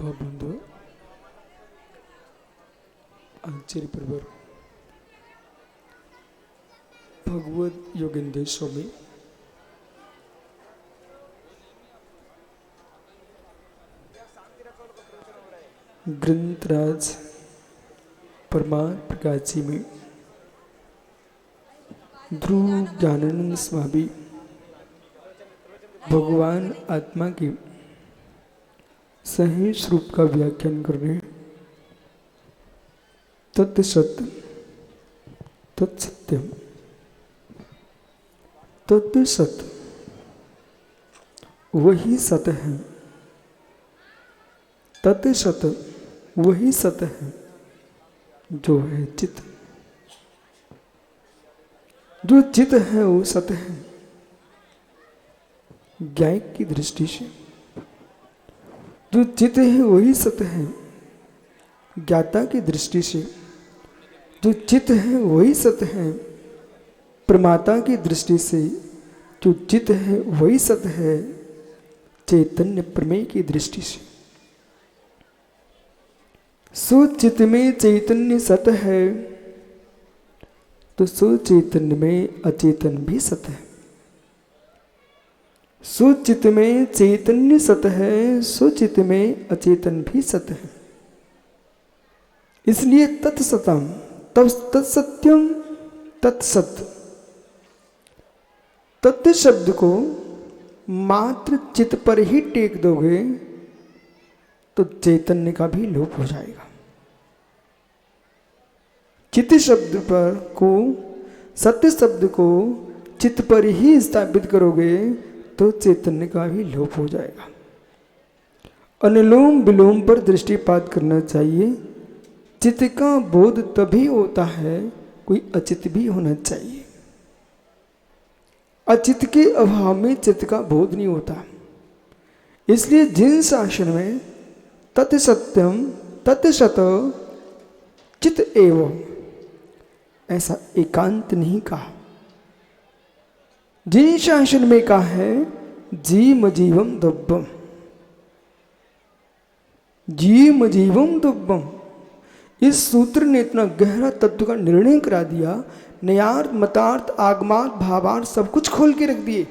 महाबंधु आचार्य परिवार भगवत योगेंद्र स्वामी ग्रंथराज परमार्थ प्रकाश जी में ध्रुव ज्ञानानंद स्वामी भगवान आत्मा के सहेश रूप का व्याख्यान कर रहे हैं। तत्सत्य तत्सत्यम तत्सत्य वही सत्य है। तत्सत्य वही सत्य है जो है चित्त। जो चित्त है वो सत्य है ज्ञान की दृष्टि से। जो चित्त है वही सत्य है ज्ञाता की दृष्टि से। जो चित्त है वही सत्य है प्रमाता की दृष्टि से। जो चित्त है वही सत्य है चैतन्य प्रमेय की दृष्टि से। सुचित्त में चैतन्य सत्य है तो सुचैतन्य में अचेतन भी सत्य है। सुचित्त में चैतन्य सत्य है सुचित्त में अचेतन भी सत्य है। इसलिए तत्सतम तत्सत्यम तत्सत्य तत्व शब्द को मात्र चित्त पर ही टेक दोगे तो चैतन्य का भी लोप हो जाएगा। चित्त शब्द पर को सत्य शब्द को चित्त पर ही स्थापित करोगे तो चैतन्य का भी लोप हो जाएगा। अनुलोम विलोम पर दृष्टिपात करना चाहिए। चित्त का बोध तभी होता है कोई अचित भी होना चाहिए। अचित के अभाव में चित्त का बोध नहीं होता। इसलिए जिन शासन में तत्सत्यम तत्सत चित एवं ऐसा एकांत नहीं कहा। जिन शासन में कहा है जीव जीवम दुब्बम जीव जीवम दुब्बम। इस सूत्र ने इतना गहरा तत्व का निर्णय करा दिया। नयार्थ मतार्थ आगमार्थ भावार्थ सब कुछ खोल के रख दिए।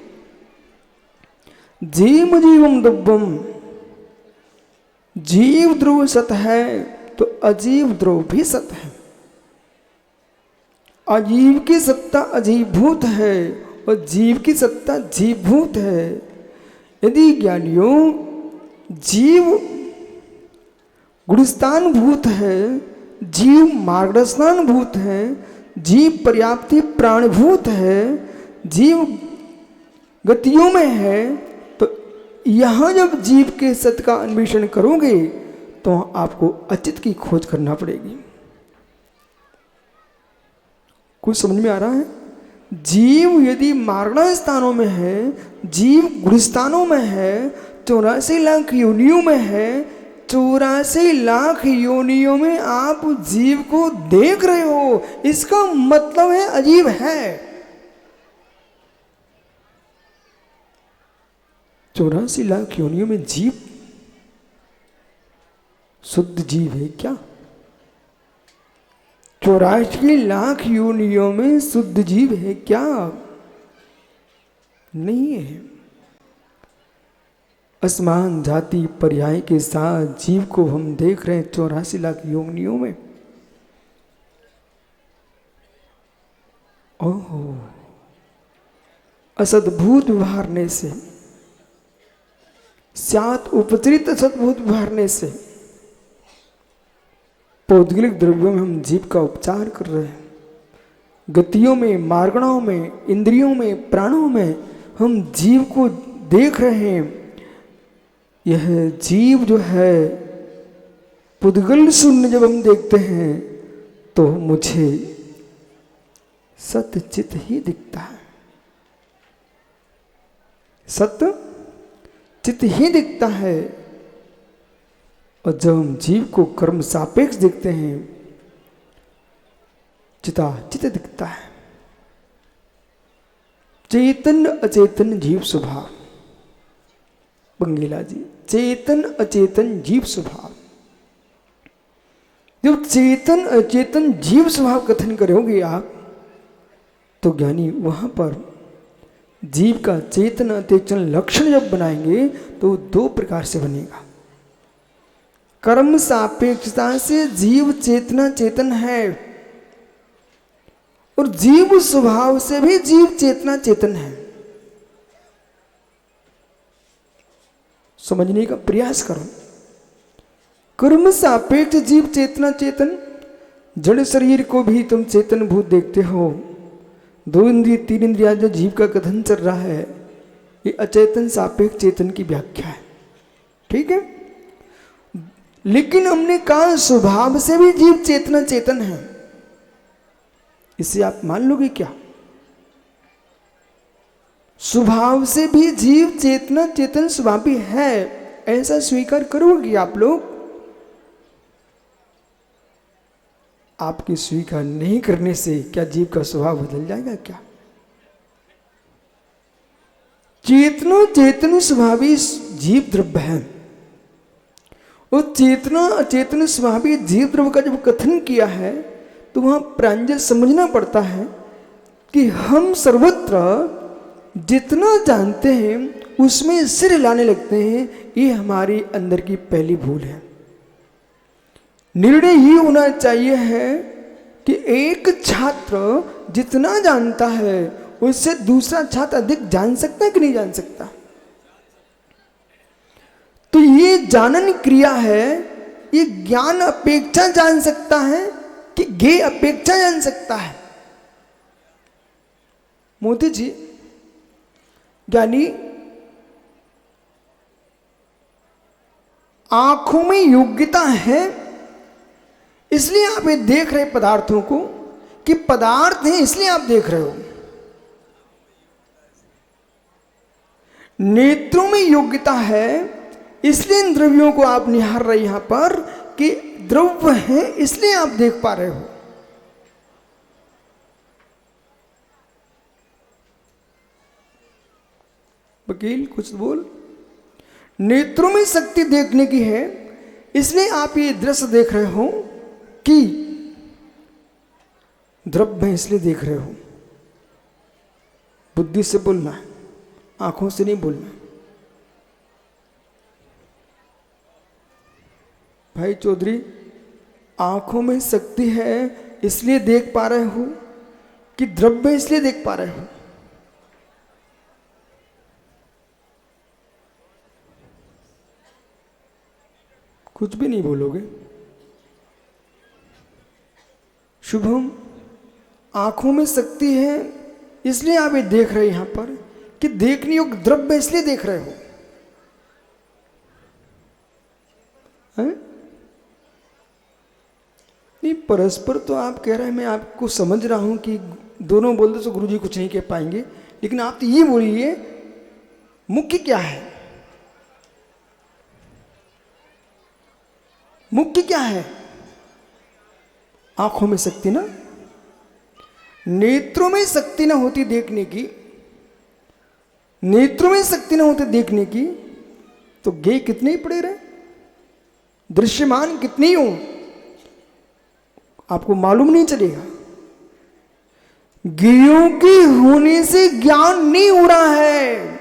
जीव जीवम दुब्बम जीव ध्रुव सत है तो अजीव ध्रुव भी सत है। अजीव की सत्ता अजीभूत है और जीव की सत्ता जीवभूत है। यदि ज्ञानियों जीव गुणस्थान भूत है जीव मार्गदर्शन भूत है जीव पर्याप्ति प्राणभूत है जीव गतियों में है तो यहां जब जीव के सत्य का अन्वेषण करोगे तो आपको अचित की खोज करना पड़ेगी। कुछ समझ में आ रहा है? जीव यदि मार्गण स्थानों में है जीव गुणस्थानों में है 84 लाख योनियों में है 84 लाख योनियों में आप जीव को देख रहे हो इसका मतलब है अजीब है। 84 लाख योनियों में जीव शुद्ध जीव है क्या? 84 लाख योनियों में शुद्ध जीव है क्या? नहीं है। असमान जाति पर्याय के साथ जीव को हम देख रहे हैं 84 लाख योनियों में। ओहो असद्भूत व्यवहारने से सात उपचरित असद्भूत व्यवहारने से पौद्गलिक द्रव्यों में हम जीव का उपचार कर रहे हैं। गतियों में मार्गणों में इंद्रियों में प्राणों में हम जीव को देख रहे हैं। यह जीव जो है पुद्गल शून्य जब हम देखते हैं तो मुझे सत्य चित ही दिखता है। सत्य चित ही दिखता है। और जब हम जीव को कर्म सापेक्ष देखते हैं चिता चित दिखता है। चेतन अचेतन जीव स्वभाव बंगीला जी चेतन अचेतन जीव स्वभाव जब चेतन अचेतन जीव स्वभाव कथन करोगे आप, तो ज्ञानी वहां पर जीव का चेतन अचेतन लक्षण जब बनाएंगे तो दो प्रकार से बनेगा। कर्म सापेक्षता से जीव चेतना चेतन है, और जीव स्वभाव से भी जीव चेतना चेतन है। समझने का प्रयास करो। कर्म सापेक्ष जीव चेतना चेतन, जड़ शरीर को भी तुम चेतन भूत देखते हो। दो इंद्रिय तीन इंद्रिया जो जीव का कथन चल रहा है, ये अचेतन सापेक्ष चेतन की व्याख्या है, ठीक है। लेकिन हमने कहा स्वभाव से भी जीव चेतना चेतन है, इसे आप मान लोगे क्या? स्वभाव से भी जीव चेतना चेतन स्वभावी है, ऐसा स्वीकार करोगे आप लोग? आपके स्वीकार नहीं करने से क्या जीव का स्वभाव बदल जाएगा क्या? चेतना चेतन स्वभावी जीव द्रव्य है, और चेतना अचेतन स्वभावी जीव द्रव्य का जब कथन किया है तो वहां प्रांजल समझना पड़ता है कि हम सर्वत्र जितना जानते हैं उसमें सिर हिलाने लगते हैं। ये हमारी अंदर की पहली भूल है। निर्णय ये होना चाहिए है कि एक छात्र जितना जानता है उससे दूसरा छात्र अधिक जान सकता है कि नहीं जान सकता? तो ये जानन क्रिया है, ये ज्ञान अपेक्षा जान सकता है कि ज्ञेय अपेक्षा जान सकता है? मोदी जी, यानी आंखों में योग्यता है इसलिए आप ये देख रहे पदार्थों को कि पदार्थ है इसलिए आप देख रहे हो। नेत्रों में योग्यता है इसलिए इन द्रव्यों को आप निहार रहे यहां पर कि द्रव्य है इसलिए आप देख पा रहे हो। वकील कुछ बोल। नेत्रों में शक्ति देखने की है इसलिए आप ये दृश्य देख रहे हो कि द्रव्य है इसलिए देख रहे हो। बुद्धि से बोलना है, आंखों से नहीं बोलना। भाई चौधरी, आंखों में शक्ति है इसलिए देख पा रहे हो कि द्रव्य इसलिए देख पा रहे हो? कुछ भी नहीं बोलोगे। शुभम, आंखों में शक्ति है इसलिए आप ये देख रहे हैं यहां पर कि देखने योग्य द्रव्य इसलिए देख रहे हो है? नहीं, परस्पर तो आप कह रहे हैं, मैं आपको समझ रहा हूं कि दोनों बोलते तो गुरुजी कुछ नहीं कह पाएंगे, लेकिन आप तो ये बोलिए मुख्य क्या है? मुख्य क्या है? आंखों में शक्ति ना, नेत्रों में शक्ति ना होती देखने की, नेत्रों में शक्ति ना होती देखने की तो ज्ञेय कितने ही पड़े रहे, दृश्यमान कितने ही हो, आपको मालूम नहीं चलेगा। ज्ञेयों के होने से ज्ञान नहीं हो रहा है,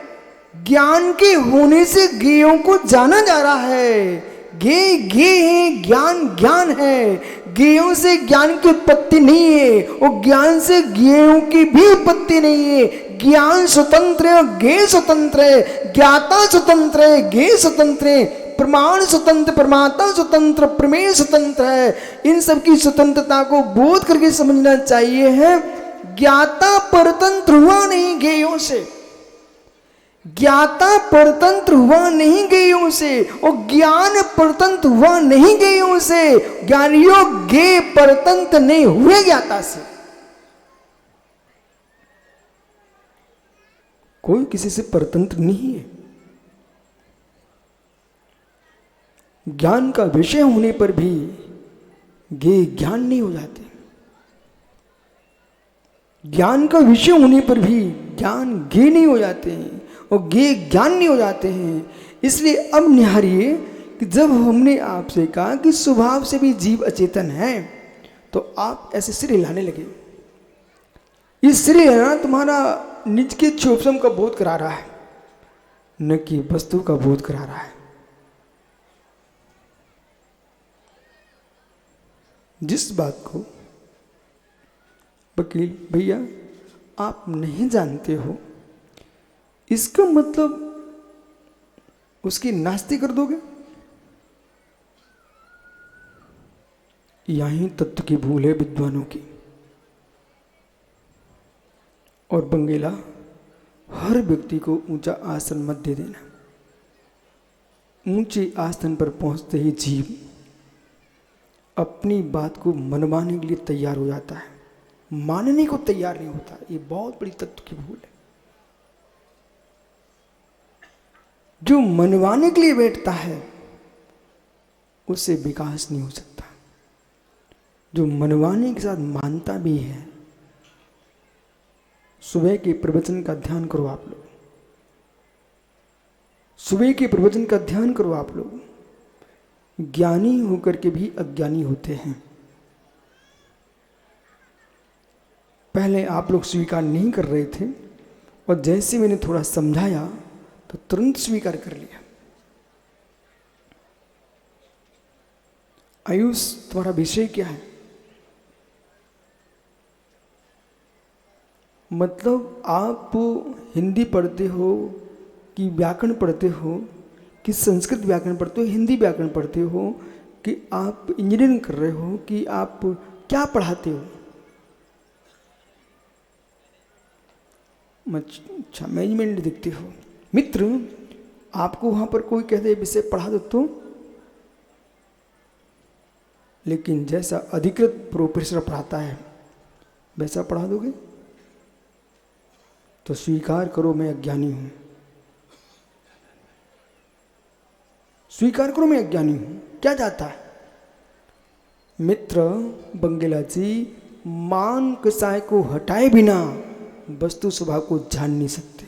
ज्ञान के होने से ज्ञेयों को जाना जा रहा है। ज्ञेय ज्ञेय है, ज्ञान ज्ञान है। ज्ञेयों से ज्ञान की उत्पत्ति नहीं है और ज्ञान से ज्ञेयों की भी उत्पत्ति नहीं है। ज्ञान स्वतंत्र है, ज्ञेय स्वतंत्र है, ज्ञाता स्वतंत्र है, ज्ञेय स्वतंत्र है, प्रमाण स्वतंत्र, प्रमाता स्वतंत्र, प्रमेय स्वतंत्र है। इन सब की स्वतंत्रता को बोध करके समझना चाहिए है। ज्ञाता परतंत्र हुआ नहीं ज्ञेयों से, ज्ञाता परतंत्र हुआ नहीं ज्ञेयों से, और ज्ञान परतंत्र हुआ नहीं ज्ञेयों से। ज्ञानियों ज्ञेय परतंत्र नहीं हुए ज्ञाता से। कोई किसी से परतंत्र नहीं है। ज्ञान का विषय होने पर भी ज्ञेय ज्ञान नहीं हो जाते, ज्ञान का विषय होने पर भी ज्ञान ज्ञेय नहीं हो जाते हैं और ज्ञेय ज्ञान नहीं हो जाते हैं। इसलिए अब निहारिए कि जब हमने आपसे कहा कि स्वभाव से भी जीव अचेतन है, तो आप ऐसे सिर हिलाने लगे। ये सिर हिलाना तुम्हारा निज के क्षोभम का बोध करा रहा है, न कि वस्तु का बोध करा रहा है। जिस बात को वकील भैया आप नहीं जानते हो, इसका मतलब उसकी नास्ती कर दोगे। यहीं तत्व की भूल है विद्वानों की। और बंगेला, हर व्यक्ति को ऊंचा आसन मत दे देना। ऊंचे आसन पर पहुंचते ही जीव अपनी बात को मनवाने के लिए तैयार हो जाता है, मानने को तैयार नहीं होता। ये बहुत बड़ी तत्व की भूल है। जो मनवाने के लिए बैठता है उससे विकास नहीं हो सकता। जो मनवाने के साथ मानता भी है, सुबह के प्रवचन का ध्यान करो आप लोग, सुबह के प्रवचन का ध्यान करो आप लोग। ज्ञानी होकर के भी अज्ञानी होते हैं। पहले आप लोग स्वीकार नहीं कर रहे थे, और जैसे मैंने थोड़ा समझाया तो तुरंत स्वीकार कर लिया। आयुष, तुम्हारा विषय क्या है? मतलब आप हिंदी पढ़ते हो कि व्याकरण पढ़ते हो, कि संस्कृत व्याकरण पढ़ते हो, हिंदी व्याकरण पढ़ते हो, कि आप इंजीनियरिंग कर रहे हो, कि आप क्या पढ़ाते हो? अच्छा, मैनेजमेंट देखते हो। मित्र, आपको वहां पर कोई कहते विषय पढ़ा दो तो, लेकिन जैसा अधिकृत प्रोफेसर पढ़ाता है वैसा पढ़ा दोगे? तो स्वीकार करो मैं अज्ञानी हूं, स्वीकार करो मैं अज्ञानी हूं। क्या जाता है? मित्र बंगेला जी, मान कसाय को हटाए बिना वस्तु स्वभाव को जान नहीं सकते।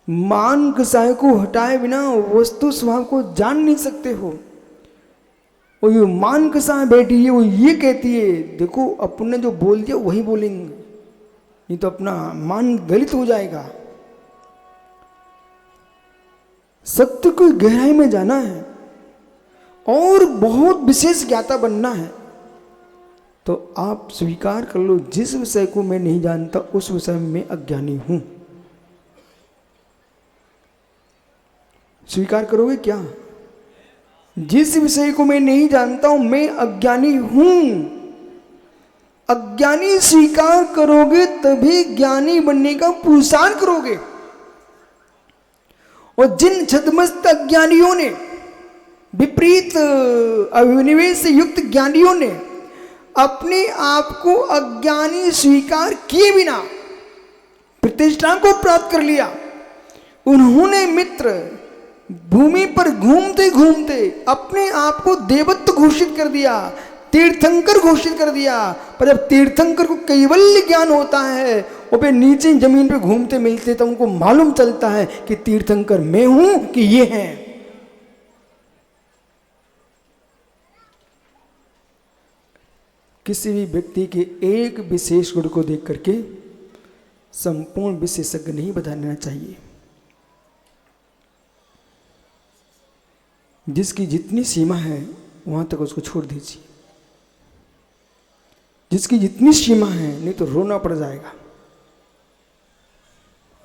मान कसाय को हटाए बिना वस्तु स्वभाव को जान नहीं सकते हो। और ये मान कसाय बैठी है, वो ये कहती है देखो अपने जो बोल दिया वही बोलेंगे, नहीं तो अपना मान गलित हो जाएगा। सत्य को गहराई में जाना है और बहुत विशेष ज्ञाता बनना है, तो आप स्वीकार कर लो, जिस विषय को मैं नहीं जानता उस विषय में मैं अज्ञानी हूं। स्वीकार करोगे क्या? जिस विषय को मैं नहीं जानता हूं मैं अज्ञानी हूं। अज्ञानी स्वीकार करोगे तभी ज्ञानी बनने का पुरुषार्थ करोगे। और जिन छदमस्त अज्ञानियों ने, विपरीत अभिनिवेश से युक्त ज्ञानियों ने अपने आप को अज्ञानी स्वीकार किए बिना प्रतिष्ठा को प्राप्त कर लिया, उन्होंने मित्र भूमि पर घूमते घूमते अपने आप को देवत्व घोषित कर दिया, तीर्थंकर घोषित कर दिया। पर जब तीर्थंकर को कैवल्य ज्ञान होता है, वो पे नीचे जमीन पे घूमते मिलते तो उनको मालूम चलता है कि तीर्थंकर मैं हूं कि ये हैं। किसी भी व्यक्ति के एक विशेष गुण को देख करके संपूर्ण विशेषज्ञ नहीं बताना चाहिए। जिसकी जितनी सीमा है वहां तक उसको छोड़ दीजिए। जिसकी जितनी सीमा है, नहीं तो रोना पड़ जाएगा,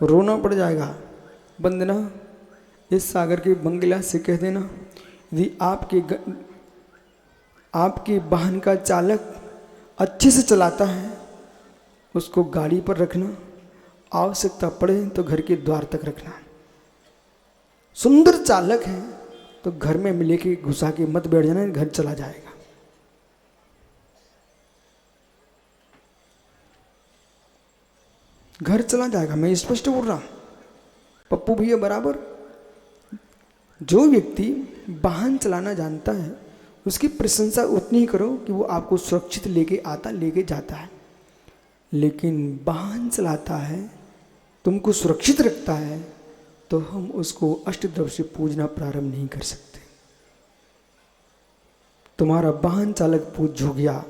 रोना पड़ जाएगा। वंदना, इस सागर के बंगला से कह देना, यदि आपके वाहन का चालक अच्छे से चलाता है उसको गाड़ी पर रखना, आवश्यकता पड़े तो घर के द्वार तक रखना। सुंदर चालक है तो घर में लेके घुसा के मत बैठ जाना, घर चला जाएगा। घर चला जाएगा, मैं स्पष्ट बोल रहा हूं। पप्पू भैया बराबर। जो व्यक्ति वाहन चलाना जानता है उसकी प्रशंसा उतनी ही करो कि वो आपको सुरक्षित लेके जाता है। लेकिन वाहन चलाता है, तुमको सुरक्षित रखता है, तो हम उसको अष्टद्रव्य से पूजना प्रारंभ नहीं कर सकते। तुम्हारा वाहन चालक पूज्य हो गया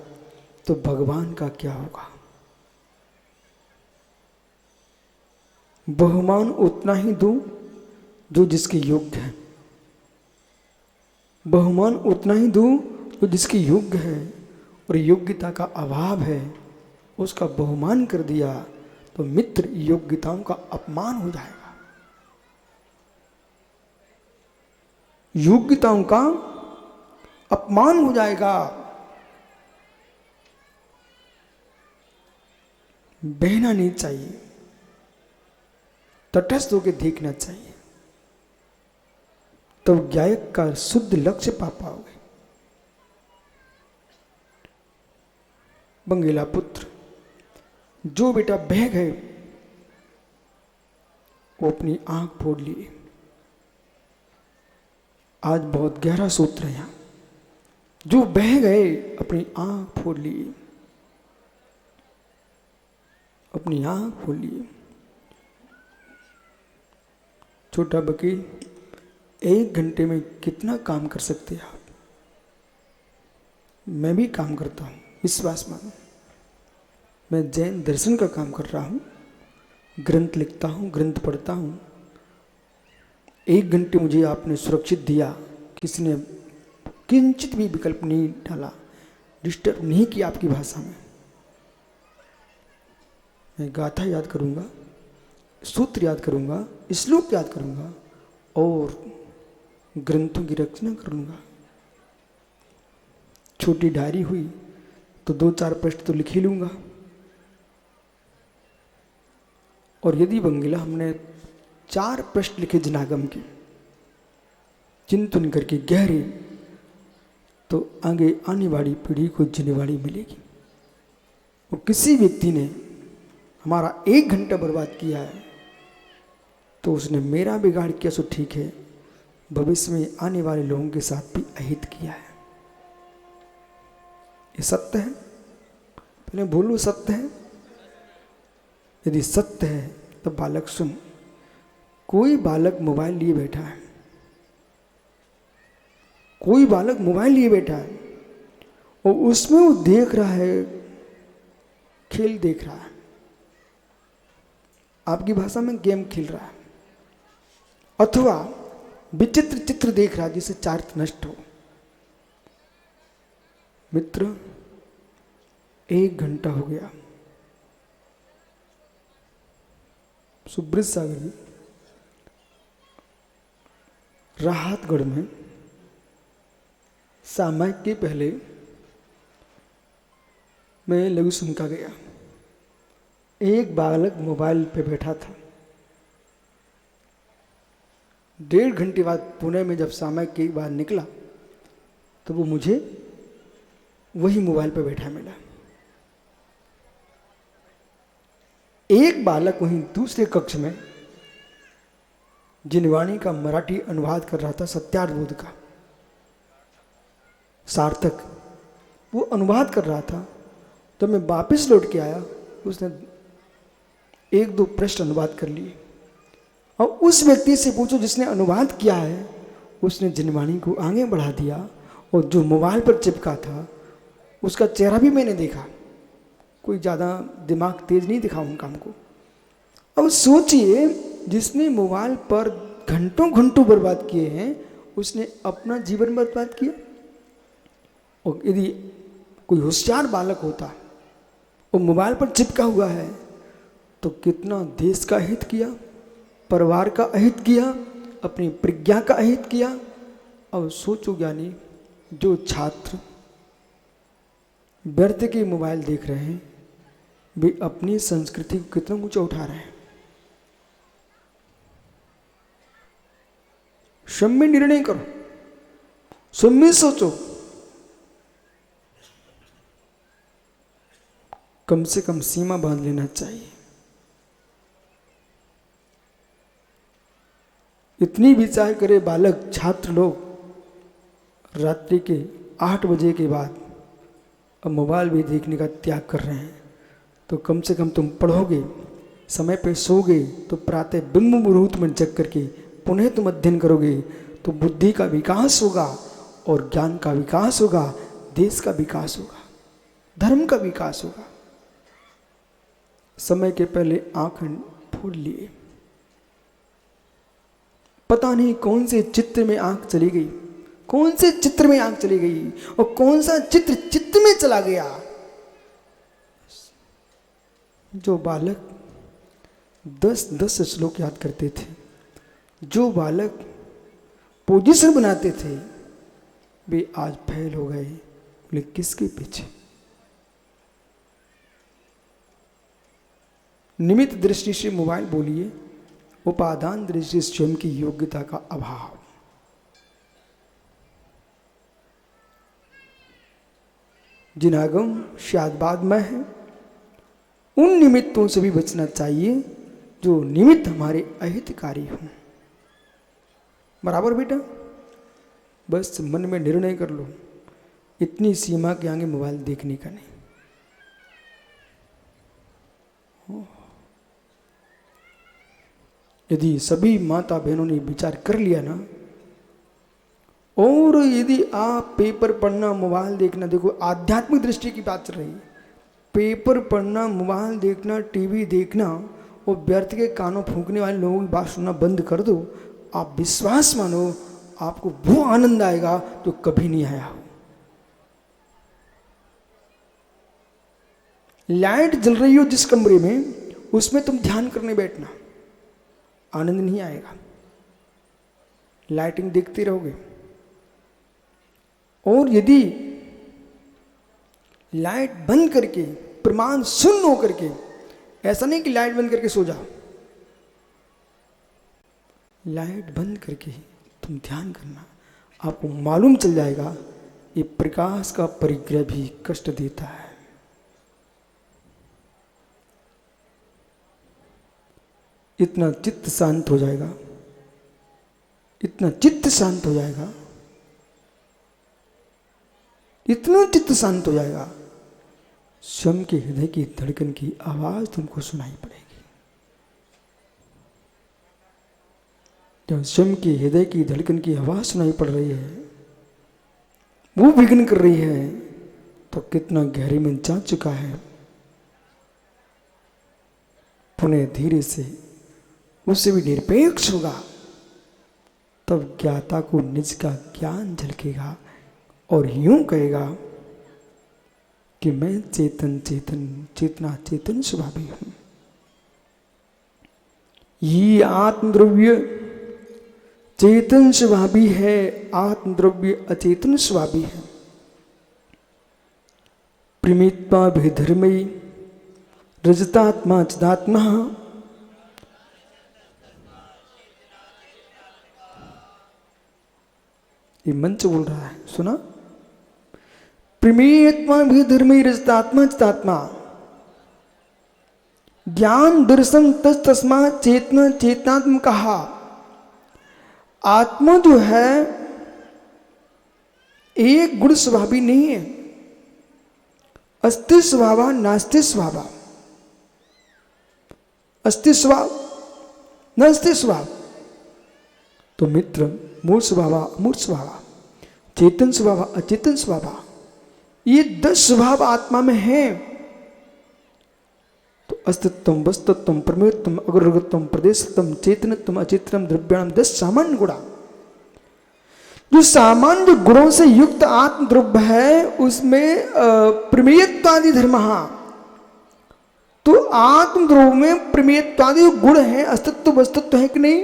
तो भगवान का क्या होगा? बहुमान उतना ही दूं जो जिसके योग्य है। बहुमान उतना ही दूं जो जिसके योग्य है, और योग्यता का अभाव है उसका बहुमान कर दिया तो मित्र योग्यताओं का अपमान हो जाएगा। योग्यताओं का अपमान हो जाएगा। बहना नहीं चाहिए, तटस्थ होकर देखना चाहिए, तो गायक का शुद्ध लक्ष्य पा पाओगे। बंगीला पुत्र, जो बेटा बह गए वो अपनी आंख फोड़ लिए। आज बहुत गहरा सूत्र है यहां। जो बह गए अपनी आंख फोड़ लिए, अपनी आंख फोड़ लिए। छोटा वकील, 1 घंटे में कितना काम कर सकते हैं आप? मैं भी काम करता हूँ, विश्वास मानो। मैं जैन दर्शन का काम कर रहा हूँ, ग्रंथ लिखता हूँ, ग्रंथ पढ़ता हूँ। 1 घंटे मुझे आपने सुरक्षित दिया, किसी ने किंचित भी विकल्प नहीं डाला, डिस्टर्ब नहीं किया आपकी भाषा में। मैं गाथा याद करूँगा, सूत्र याद करूँगा, श्लोक याद करूँगा और ग्रंथों की रचना करूँगा। छोटी डायरी हुई तो 2-4 पृष्ठ तो लिख ही लूँगा। और यदि बंगला हमने 4 पृष्ठ लिखे जनागम के, चिंतन करके गहरे, तो आगे आने वाली पीढ़ी को जिम्मेवारी मिलेगी। और किसी व्यक्ति ने हमारा 1 घंटा बर्बाद किया है तो उसने मेरा बिगाड़ किया सो ठीक है, भविष्य में आने वाले लोगों के साथ भी अहित किया है। ये सत्य है, पहले बोलो सत्य है। यदि सत्य है तो बालक सुन। कोई बालक मोबाइल लिए बैठा है, कोई बालक मोबाइल लिए बैठा है और उसमें वो देख रहा है, खेल देख रहा है, आपकी भाषा में गेम खेल रहा है, अथवा विचित्र चित्र देख रहा है जिससे चारित्र नष्ट हो। मित्र, 1 घंटा हो गया। सुब्रत सागर में, राहतगढ़ में सामायिक के पहले मैं लघु सुनका गया। एक बालक मोबाइल पे बैठा था। 1.5 घंटे बाद पुणे में जब सामायिक के बाद निकला तो वो मुझे वही मोबाइल पे बैठा मिला। एक बालक वहीं दूसरे कक्ष में जिनवाणी का मराठी अनुवाद कर रहा था, सत्यार्थ बोध का सार्थक, वो अनुवाद कर रहा था। तो मैं वापस लौट के आया, उसने 1-2 पृष्ठ अनुवाद कर लिए। और उस व्यक्ति से पूछो जिसने अनुवाद किया है, उसने जिनवाणी को आगे बढ़ा दिया। और जो मोबाइल पर चिपका था उसका चेहरा भी मैंने देखा, कोई ज़्यादा दिमाग तेज नहीं दिखा उन काम को। अब सोचिए, जिसने मोबाइल पर घंटों घंटों बर्बाद किए हैं उसने अपना जीवन बर्बाद किया। और यदि कोई होशियार बालक होता वो मोबाइल पर चिपका हुआ है तो कितना देश का हित किया, परिवार का अहित किया, अपनी प्रज्ञा का अहित किया। और सोचो ज्ञानी, जो छात्र व्यर्थ के मोबाइल देख रहे हैं वे अपनी संस्कृति को कितना ऊंचा उठा रहे हैं। सम्य निर्णय करो, सम्य सोचो। कम से कम सीमा बांध लेना चाहिए। इतनी विचार करे बालक, छात्र लोग रात्रि के 8 बजे के बाद अब मोबाइल भी देखने का त्याग कर रहे हैं, तो कम से कम तुम पढ़ोगे समय पे सोगे तो प्रातः बिंब मुहूर्त में जग करके पुनः तुम अध्ययन करोगे तो बुद्धि का विकास होगा और ज्ञान का विकास होगा, देश का विकास होगा, धर्म का विकास होगा। समय के पहले आंख फोड़ लिए, पता नहीं कौन से चित्र में आंख चली गई, कौन से चित्र में आंख चली गई और कौन सा चित्र चित्त में चला गया। जो बालक 10-10 श्लोक याद करते थे, जो बालक पोजीशन बनाते थे, वे आज फेल हो गए। बोले किसके पीछे? निमित्त दृष्टि से मोबाइल बोलिए, उपादान दृष्टि से स्वयं की योग्यता का अभाव। जिनागम शायद बाद में है, उन निमित्तों से भी बचना चाहिए जो निमित्त हमारे अहितकारी हों। बराबर बेटा? बस मन में निर्णय कर लो, इतनी सीमा के आगे मोबाइल देखने का नहीं। यदि सभी माता बहनों ने विचार कर लिया ना, और यदि आप पेपर पढ़ना, मोबाइल देखना, देखो आध्यात्मिक दृष्टि की बात चल रही है, पेपर पढ़ना, मोबाइल देखना, टीवी देखना और व्यर्थ के कानों फूंकने वाले लोगों की बात सुनना बंद कर दो, आप विश्वास मानो आपको वो आनंद आएगा जो कभी नहीं आया हो। लाइट जल रही हो जिस कमरे में, उसमें तुम ध्यान करने बैठना, आनंद नहीं आएगा। लाइटिंग देखते रहोगे। और यदि लाइट बंद करके, प्रमाण शून्य हो करके, ऐसा नहीं कि लाइट बंद करके सो जाओ, लाइट बंद करके तुम ध्यान करना, आपको मालूम चल जाएगा ये प्रकाश का परिग्रह भी कष्ट देता है। इतना चित्त शांत हो जाएगा, इतना चित्त शांत हो जाएगा, इतना चित्त शांत हो जाएगा, स्वयं के हृदय की धड़कन की आवाज तुमको सुनाई पड़ेगी। जब स्वयं के हृदय की धड़कन की आवाज सुनाई पड़ रही है, वो विघ्न कर रही है, तो कितना गहरे में जा चुका है। पुनः धीरे से उससे भी निरपेक्ष होगा, तब ज्ञाता को निज का ज्ञान झलकेगा और यूं कहेगा कि मैं चेतन चेतन चेतना चेतन स्वभावी हूं। ये आत्मद्रव्य चेतन स्वभावी है, आत्मद्रव्य अचेतन स्वभावी है। प्रेमित्वा भेधर्मयी रजतात्मा चिदात्मा, ये मंच बोल रहा है, सुना? प्रमेयत्मा भी धर्मी रजतात्मा चितात्मा, ज्ञान दर्शन तस्मा चेतना चेतनात्म कहा। आत्मा जो है एक गुण स्वभावी नहीं है, अस्ति स्वभाव नास्ति स्वभाव, अस्ति स्वभाव नास्ति स्वभाव। तो मित्र, मूल स्वभाव अमूर्त स्वभाव, चेतन स्वभाव अचेतन स्वभाव, ये 10 स्वभाव आत्मा में है। तो अस्तित्वम वस्तुत्वम प्रमेयत्वम अग्रगत्वम प्रदेशत्वम चेतनत्वम अचेतनम द्रव्याणाम 10 सामान्य गुणा। जो सामान्य गुणों से युक्त आत्म द्रव्य है, उसमें प्रमेयत्वादि धर्म, तो आत्म द्रव्य में प्रमेयत्वादि गुण है, अस्तित्व वस्तुत्व है कि नहीं?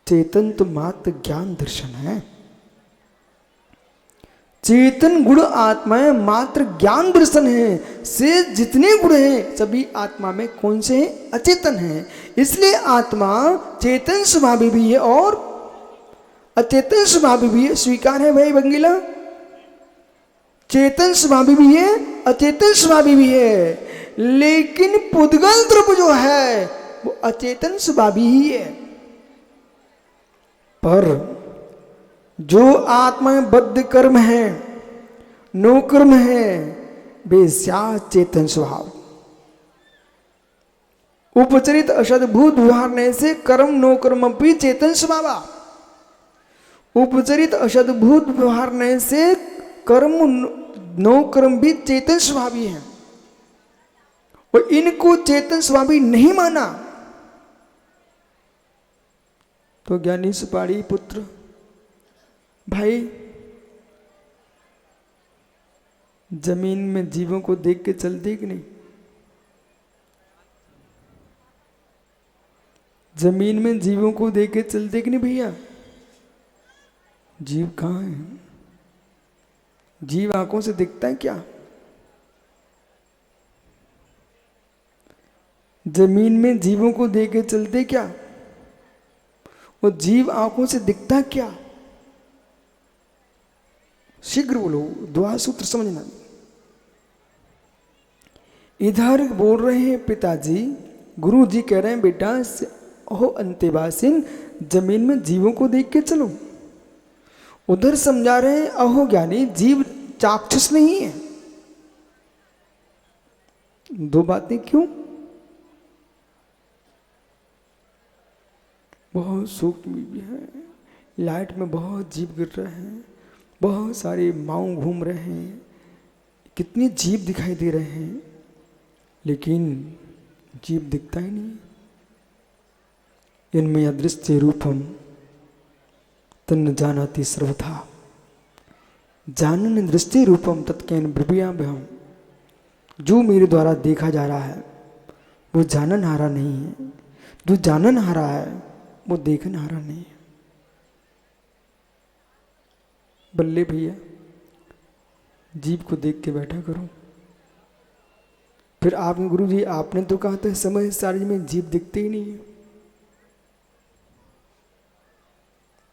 चेतन तो मात्र ज्ञान दर्शन है, चेतन गुण आत्मा है, मात्र ज्ञान दर्शन है। से जितने गुण हैं सभी आत्मा में कौन से हैं? अचेतन है। इसलिए आत्मा चेतन स्वभावी भी है और अचेतन स्वभावी भी है। स्वीकार है भाई बंगीला? चेतन स्वभावी भी है, अचेतन स्वभावी भी है, लेकिन पुद्गल द्रव्य जो है वो अचेतन स्वभावी ही है। पर जो आत्मा में बद्ध कर्म है, नो कर्म है, बेस्या चेतन स्वभाव। उपचरित असद्भुत व्यवहार से कर्म नो कर्म भी चेतन स्वभावा। उपचरित असद्भुत व्यवहार से कर्म नो कर्म भी चेतन स्वभावी है, और इनको चेतन स्वभावी नहीं माना तो ज्ञानी सुपाड़ी पुत्र भाई जमीन में जीवों को देख के चलते कि नहीं? जमीन में जीवों को देख के चलते कि नहीं भैया? जीव कहाँ है? जीव आंखों से दिखता है क्या? जमीन में जीवों को देख के चलते क्या? वो जीव आंखों से दिखता है क्या? शीघ्र बोलो, दुआ सूत्र समझना। इधर बोल रहे हैं पिताजी, गुरु जी कह रहे हैं बेटा ओहो अंतेवासिन जमीन में जीवों को देख के चलो। उधर समझा रहे हैं अहो ज्ञानी जीव चाक्षुष नहीं है। दो बातें क्यों? बहुत सूक्ष्म भी है। लाइट में बहुत जीव गिर रहे हैं, बहुत सारे माऊ घूम रहे हैं, कितने जीव दिखाई दे रहे हैं, लेकिन जीव दिखता ही नहीं। इनमें अदृश्य रूपम तन्न जानाति सर्वथा, जानन दृष्टि रूपम तत्कैन ब्रव्याभ्यम। जो मेरे द्वारा देखा जा रहा है वो जानन हारा नहीं है, जो जानन हारा है वो देखन हारा नहीं है। बल्ले भैया जीव को देख के बैठा करो। फिर आप गुरु जी आपने तो कहा था समय सारी में जीव दिखते ही नहीं है।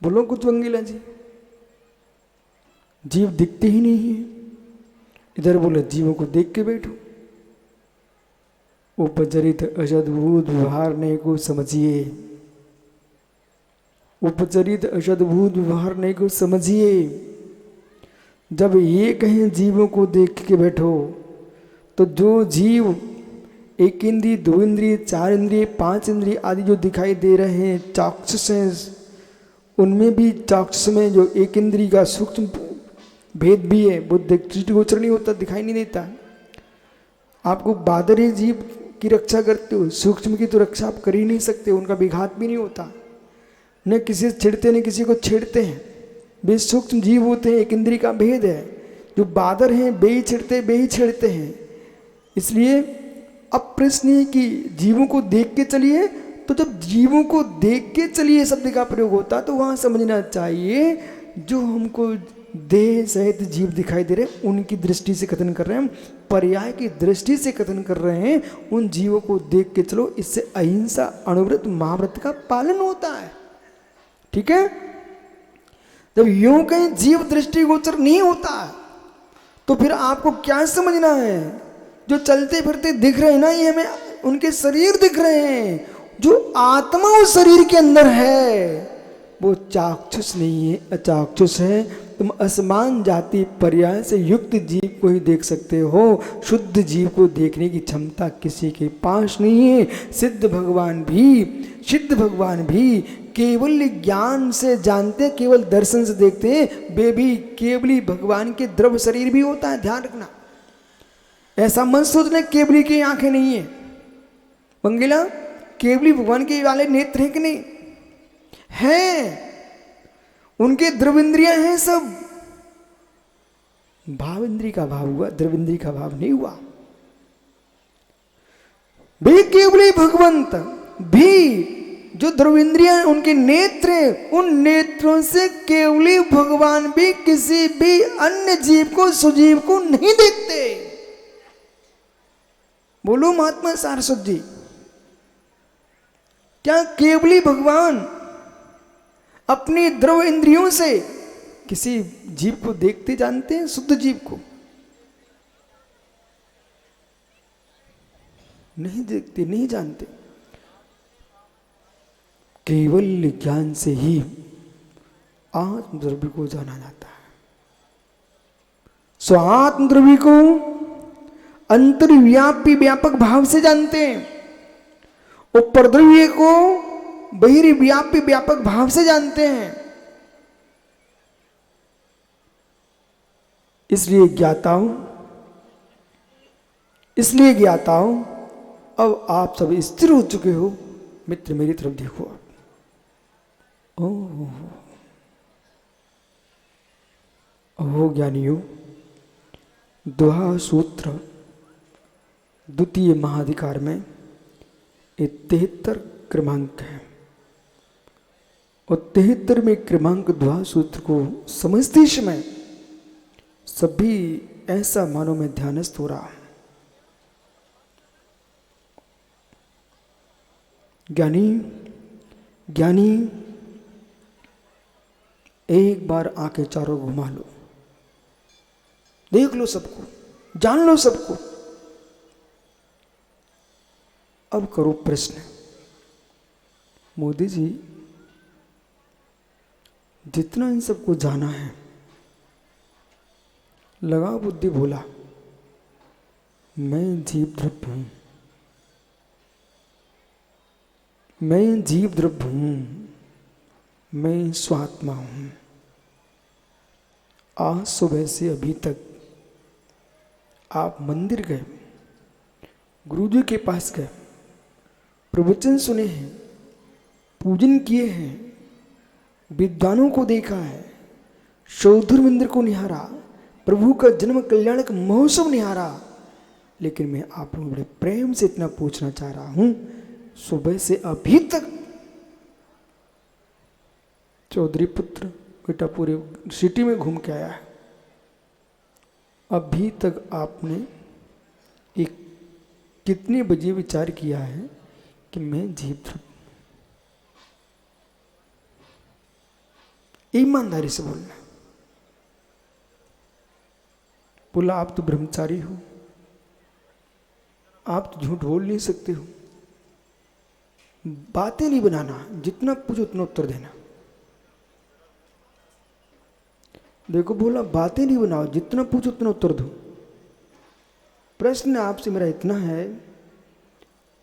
बोलो कुछ वंगीला जी, जीव दिखते ही नहीं है। इधर बोले जीवों को देख के बैठो। उपचरित असद्भुत व्यवहार ने को समझिए, उपचरित असद्भुत व्यवहार ने को समझिए। जब ये कहें जीवों को देख के बैठो तो जो जीव एक इंद्रिय, दो इंद्रिय, चार इंद्रिय, पांच इंद्रिय आदि जो दिखाई दे रहे हैं चाक्षुष हैं, उनमें भी चाक्षुष में जो एक इंद्रिय का सूक्ष्म भेद भी है, वो दृष्टिगोचर नहीं होता, दिखाई नहीं देता। आपको बादरी जीव की रक्षा करते हो, सूक्ष्म की तो रक्षा आप कर ही नहीं सकते, उनका विघात भी नहीं होता। न किसी से छिड़ते न किसी को छेड़ते हैं, वे सूक्ष्म जीव होते हैं, एक इंद्रिय का भेद है। जो बादर हैं बे ही छिड़ते बे ही छेड़ते हैं। इसलिए अब प्रश्न है कि जीवों को देख के चलिए, तो जब जीवों को देख के चलिए शब्द का प्रयोग होता तो वहां समझना चाहिए जो हमको देह सहित जीव दिखाई दे रहे हैं उनकी दृष्टि से कथन कर रहे हैं, पर्याय की दृष्टि से कथन कर रहे हैं। उन जीवों को देख के चलो, इससे अहिंसा, अणुव्रत, महाव्रत का पालन होता है। ठीक है? जब यूं कहीं जीव दृष्टिगोचर नहीं होता तो फिर आपको क्या समझना है? जो चलते फिरते दिख रहे हैं ना, ये हमें उनके शरीर दिख रहे हैं। जो आत्मा उस शरीर के अंदर है वो चाक्षुष नहीं है, अचाक्षुष है। तुम असमान जाति पर्याय से युक्त जीव को ही देख सकते हो, शुद्ध जीव को देखने की क्षमता किसी के पास नहीं है। सिद्ध भगवान भी केवल ज्ञान से जानते हैं, केवल दर्शन से देखते हैं। वे भी केवली भगवान के द्रव्य शरीर भी होता है, ध्यान रखना। ऐसा मत सोचना केवली की आंखें नहीं है। मंगला केवली भगवान के वाले नेत्र हैं कि नहीं? हैं, उनके द्रव इंद्रियां हैं सब। भाव इंद्रिय का भाव हुआ, द्रव इंद्रिय का भाव नहीं हुआ। वे केवली भगवंत भी जो द्रव इंद्रियां उनके नेत्र हैं, उन नेत्रों से केवली भगवान भी किसी भी अन्य जीव को, सुजीव को नहीं देखते। बोलो महात्मा सारस्वत जी, क्या केवली भगवान अपनी द्रव इंद्रियों से किसी जीव को देखते जानते हैं? शुद्ध जीव को नहीं देखते, नहीं जानते। केवल ज्ञान से ही आत्मद्रव्य को जाना जाता है। स्वात्मद्रव्य को अंतर्व्यापी व्यापक भाव से जानते हैं। वो परद्रव्य को बहिर्व्यापी व्यापक भाव से जानते हैं। इसलिए ज्ञाताओं अब आप सब स्थिर हो चुके हो। मित्र मेरी तरफ देखो आप। ओह ज्ञानियों, दोहा सूत्र द्वितीय महाधिकार में 73 क्रमांक है और 73वें क्रमांक दोहा सूत्र को समझते समय सभी ऐसा मानो में ध्यानस्थ हो रहा। ज्ञानी एक बार आंखें चारों घुमा लो, देख लो सबको, जान लो सबको। अब करो प्रश्न, मोदी जी जितना इन सबको जाना है, लगा बुद्धि भोला, मैं जीव द्रव्य हूं, मैं जीव द्रव्य हूं, मैं स्वात्मा हूं। आज सुबह से अभी तक आप मंदिर गए, गुरुजी के पास गए, प्रवचन सुने हैं, पूजन किए हैं, विद्वानों को देखा है, शौधुर मंदिर को निहारा, प्रभु का जन्म कल्याणक महोत्सव निहारा। लेकिन मैं आप लोगों बड़े प्रेम से इतना पूछना चाह रहा हूं, सुबह से अभी तक चौधरी पुत्र बेटा पूरे सिटी में घूम के आया है, अभी तक आपने एक कितने बजे विचार किया है कि मैं जीव द्रव्य। ईमानदारी से बोलना। बोला आप तो ब्रह्मचारी हो, आप तो झूठ बोल नहीं सकते हो, बातें नहीं बनाना, जितना पूछो उतना उत्तर देना। देखो बोला बातें नहीं बनाओ, जितना पूछो उतना उत्तर दो। प्रश्न आपसे मेरा इतना है,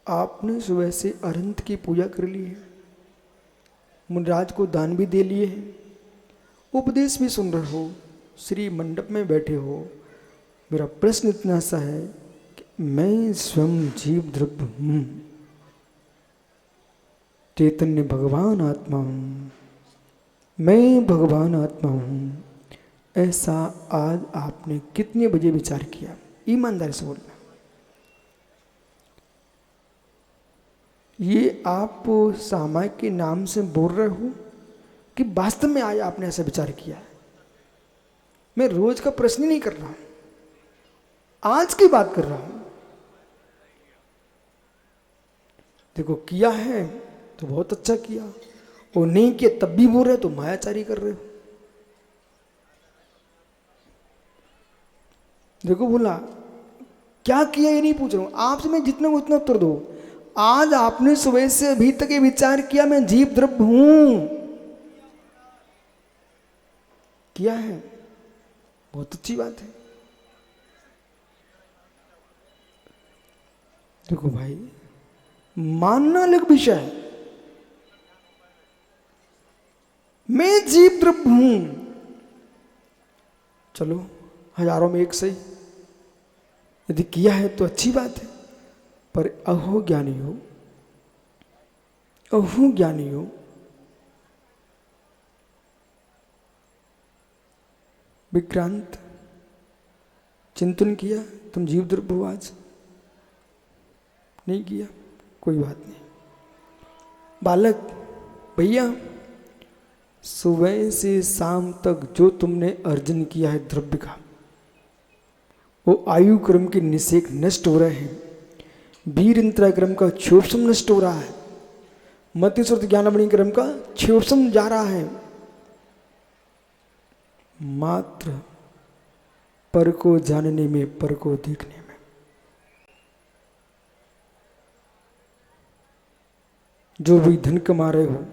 आपने सुबह से अनंत की पूजा कर ली है, मुनिराज को दान भी दे लिए हैं, उपदेश भी सुन रहे हो, श्री मंडप में बैठे हो। मेरा प्रश्न इतना सा है कि मैं स्वयं जीव द्रव्य हूं, चैतन्य भगवान आत्मा हूं, मैं भगवान आत्मा हूं। ऐसा आज आपने कितने बजे विचार किया? ईमानदारी से बोलना। ये आप सामायिक के नाम से बोल रहे हो कि वास्तव में आज आपने ऐसा विचार किया है? मैं रोज का प्रश्न ही नहीं कर रहा हूं, आज की बात कर रहा हूं। देखो किया है तो बहुत अच्छा किया, और नहीं किया तब भी बोल रहे तो मायाचारी कर रहे हो। देखो बोला क्या किया ये नहीं पूछ रहा हूं आपसे, मैं जितना उतना उत्तर दो। आज आपने सुबह से अभी तक ये विचार किया मैं जीव द्रव्य हूं, किया है, बहुत अच्छी बात है। देखो भाई, मानना अलग विषय है, मैं जीव द्रव्य हूं, चलो हजारों में एक सही, यदि किया है तो अच्छी बात है। पर अहो ज्ञानियों, अहो ज्ञानियों, विक्रांत चिंतन किया तुम जीव द्रव्य हो? आज नहीं किया, कोई बात नहीं। बालक भैया, सुबह से शाम तक जो तुमने अर्जन किया है द्रव्य का, वो आयु क्रम के निषेक नष्ट हो रहे हैं, वीर इंतरा क्रम का क्षोभसम नष्ट हो रहा है, मति श्रुति ज्ञानमणि क्रम का क्षोभसम जा रहा है। मात्र पर को जानने में, पर को देखने में। जो भी धन कमा रहे हो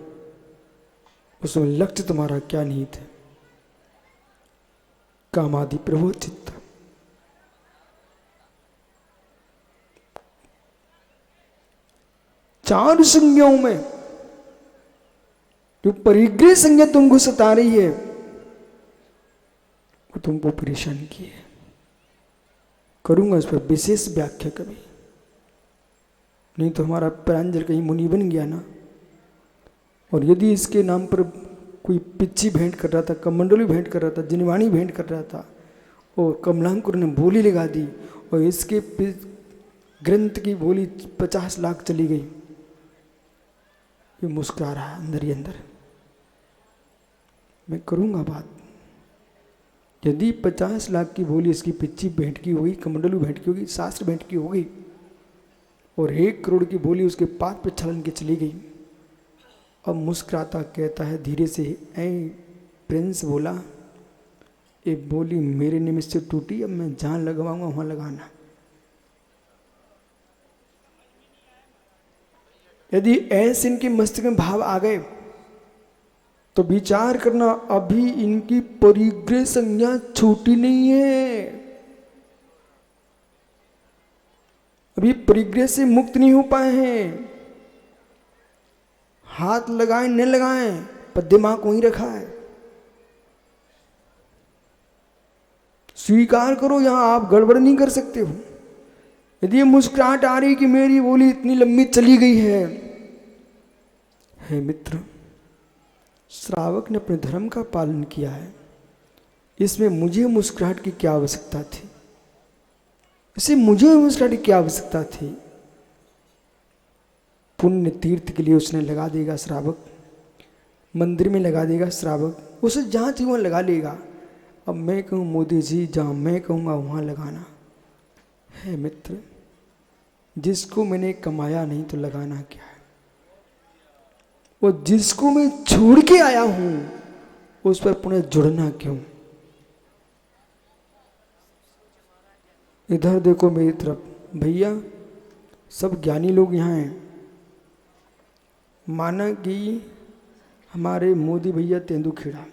उसमें लक्ष्य तुम्हारा क्या निहित है? कामादि प्रभु चित्त। 4 संज्ञाओं में जो परिग्रह संज्ञा तुमको सता रही है वो तुमको परेशान की है। करूंगा इस पर विशेष व्याख्या कभी, नहीं तो हमारा प्रांजल कहीं मुनि बन गया ना। और यदि इसके नाम पर कोई पिच्ची भेंट कर रहा था, कमंडली भेंट कर रहा था, जिनवाणी भेंट कर रहा था, और कमलांकुर ने बोली लगा दी और इसके ग्रंथ की बोली 50 लाख चली गई, ये मुस्कुरा रहा है अंदर ही अंदर। मैं करूंगा बात, यदि 50 लाख की बोली इसकी पिच्ची भेंट की होगी, कमंडलू भेंट की होगी, शास्त्र भेंट की होगी, और 1 करोड़ की बोली उसके पाद पे छलन के चली गई, अब मुस्कुराता कहता है धीरे से, ऐ प्रिंस बोला, ये बोली मेरे निमित्त से टूटी, अब मैं जहाँ लगवाऊंगा वहाँ लगाना। यदि ऐसे इनके मस्तिष्क में भाव आ गए तो विचार करना, अभी इनकी परिग्रह संज्ञा छूटी नहीं है, अभी परिग्रह से मुक्त नहीं हो पाए हैं। हाथ लगाएं न लगाएं पर दिमाग वहीं रखा है। स्वीकार करो, यहां आप गड़बड़ नहीं कर सकते हो। यदि ये मुस्कुराहट आ रही कि मेरी बोली इतनी लंबी चली गई है, हे मित्र, श्रावक ने अपने धर्म का पालन किया है, इसमें मुझे मुस्कुराहट की क्या आवश्यकता थी? इसे मुझे मुस्कुराहट की क्या आवश्यकता थी? पुण्य तीर्थ के लिए उसने लगा देगा श्रावक, मंदिर में लगा देगा श्रावक, उसे जहाँ चाहिए वहाँ लगा लेगा। अब मैं कहूँ मोदी जी जहाँ मैं कहूँगा वहाँ लगाना है। मित्र, जिसको मैंने कमाया नहीं तो लगाना क्या है? वो जिसको मैं छोड़ के आया हूँ उस पर पुनः जुड़ना क्यों? इधर देखो मेरी तरफ, भैया सब ज्ञानी लोग यहाँ हैं। माना कि हमारे मोदी भैया तेंदुखेड़ा,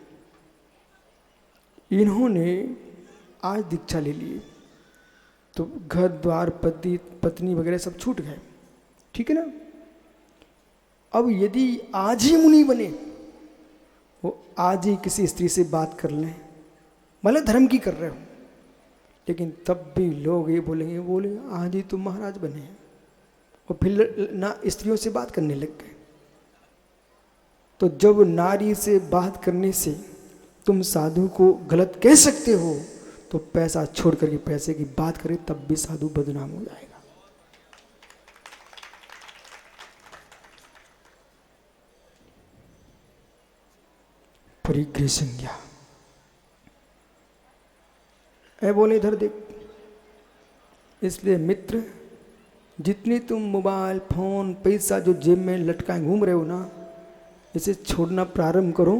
इन्होंने आज दीक्षा ले ली, तो घर द्वार पति पत्नी वगैरह सब छूट गए, ठीक है ना। अब यदि आज ही मुनि बने, वो आज ही किसी स्त्री से बात कर लें, भले धर्म की कर रहे हो, लेकिन तब भी लोग ये बोलेंगे आज ही तुम महाराज बने हैं, और फिर ना स्त्रियों से बात करने लग गए। तो जब नारी से बात करने से तुम साधु को गलत कह सकते हो, तो पैसा छोड़ करके पैसे की बात करें तब भी साधु बदनाम हो जाएगा। परिग्रह संज्ञा ऐ बोले इधर देख। इसलिए मित्र, जितनी तुम मोबाइल फोन पैसा जो जेब में लटकाए घूम रहे हो ना, इसे छोड़ना प्रारंभ करो,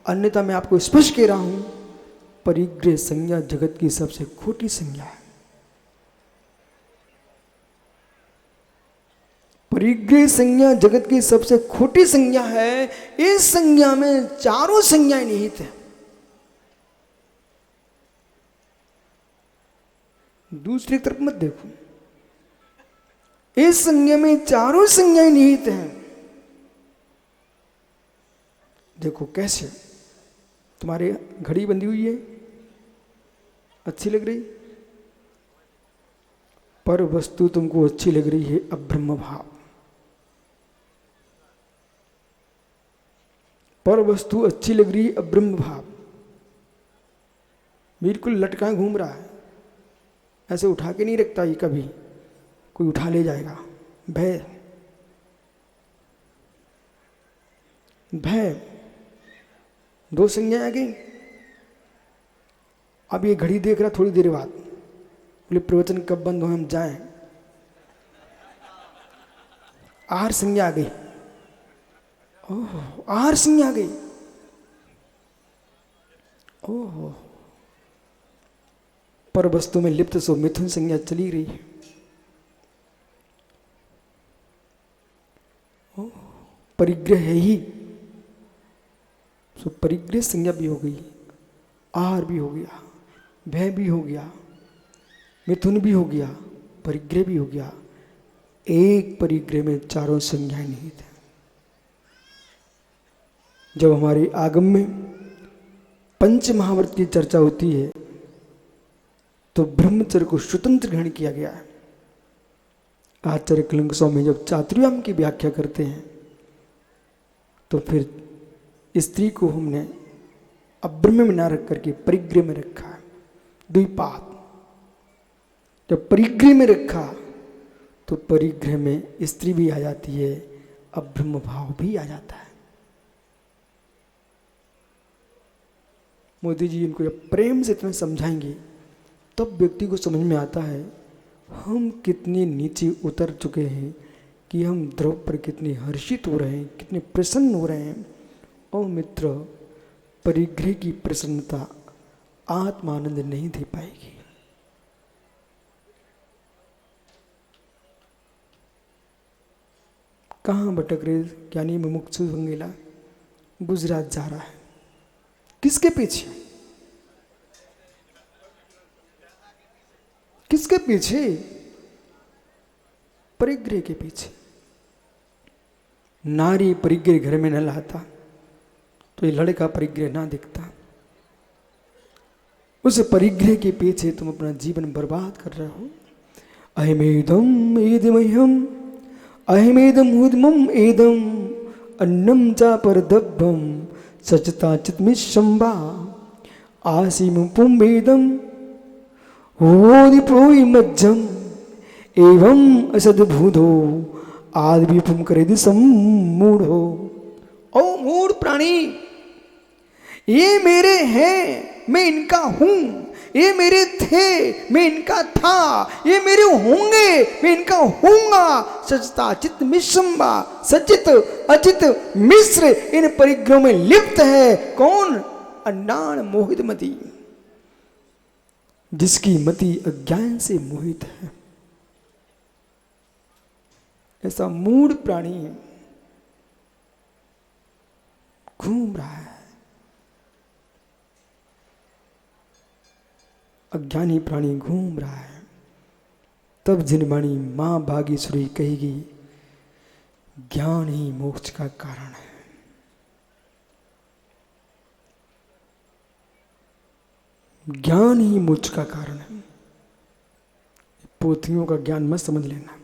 अन्यथा मैं आपको स्पष्ट कह रहा हूं, परिग्रह संज्ञा जगत की सबसे खोटी संज्ञा है। परिग्रह संज्ञा जगत की सबसे खोटी संज्ञा है। इस संज्ञा में चारों संज्ञाएं निहित है। दूसरी तरफ मत देखो, इस संज्ञा में चारों संज्ञाएं निहित हैं। देखो कैसे, तुम्हारे घड़ी बंधी हुई है, अच्छी लग रही, पर वस्तु तुमको अच्छी लग रही है अब्रह्म भाव। पर वस्तु अच्छी लग रही है अब्रह्म भाव, बिल्कुल लटकाए घूम रहा है, ऐसे उठा के नहीं रखता ये, कभी कोई उठा ले जाएगा। भय भय, दो संज्ञा आ गई। अब ये घड़ी देख रहा, थोड़ी देर बाद बोले प्रवचन कब बंद हो, हम जाएं। आहार संज्ञा आ गई। ओह, आहार संज्ञा आ गई। ओह, पर वस्तु में लिप्त सो मिथुन संज्ञा चली रही है। ओह, परिग्रह है ही, सो परिग्रह संज्ञा भी हो गई, आहार भी हो गया, भय भी हो गया, मिथुन भी हो गया, परिग्रह भी हो गया। एक परिग्रह में चारों संज्ञाएं निहित है। जब हमारे आगम में पंच महाव्रत की चर्चा होती है तो ब्रह्मचर्य को स्वतंत्र ग्रहण किया गया है। आचार्य कलंक स्वामी जब चातुर्याम की व्याख्या करते हैं तो फिर स्त्री को हमने अब्रह्म में ना रख करके परिग्रह में रखा है। द्विपाद जब परिग्रह में रखा तो परिग्रह में स्त्री भी आ जाती है, अब्रह्म भाव भी आ जाता है। मोदी जी इनको जब प्रेम से इतना समझाएंगे तब व्यक्ति को समझ में आता है हम कितने नीचे उतर चुके हैं कि हम द्रव पर कितने हर्षित हो रहे हैं, कितने प्रसन्न हो रहे हैं। और मित्र, परिग्रह की प्रसन्नता आत्मानंद नहीं दे पाएगी। कहाँ भटक रहे ज्ञानी मुमुक्षु भंगेला? गुजरात जा रहा है। किसके पीछे? किसके पीछे? परिग्रह के पीछे। नारी परिग्रह घर में न लाता तो ये लड़का परिग्रह ना दिखता। उस परिग्रह के पीछे तुम अपना जीवन बर्बाद कर रहे हो। अहमेदम ईदमह्यम अहमेदम हुदमम एदम अन्नम चा परदब्बम सचता चित्मिशंबा आसीम पुंबेदम होदिप्रोई मज्जम एवं असद्भूतो आदिपुम करेदि सम्मूढ़ो। ओ मूढ़ प्राणी, ये मेरे हैं, मैं इनका हूं। ये मेरे थे, मैं इनका था। ये मेरे होंगे, मैं इनका होऊंगा। सचता चित मिश्रम्बा, सचित अचित मिश्र इन परिग्रहों में लिप्त है। कौन? अज्ञान मोहित मति, जिसकी मति अज्ञान से मोहित है। ऐसा मूढ़ प्राणी घूम रहा है। अज्ञानी प्राणी घूम रहा है। तब जिनवाणी मां भागीश्वरी कहेगी ज्ञान ही मोक्ष का कारण है। ज्ञान ही मोक्ष का कारण है। पोथियों का ज्ञान मत समझ लेना।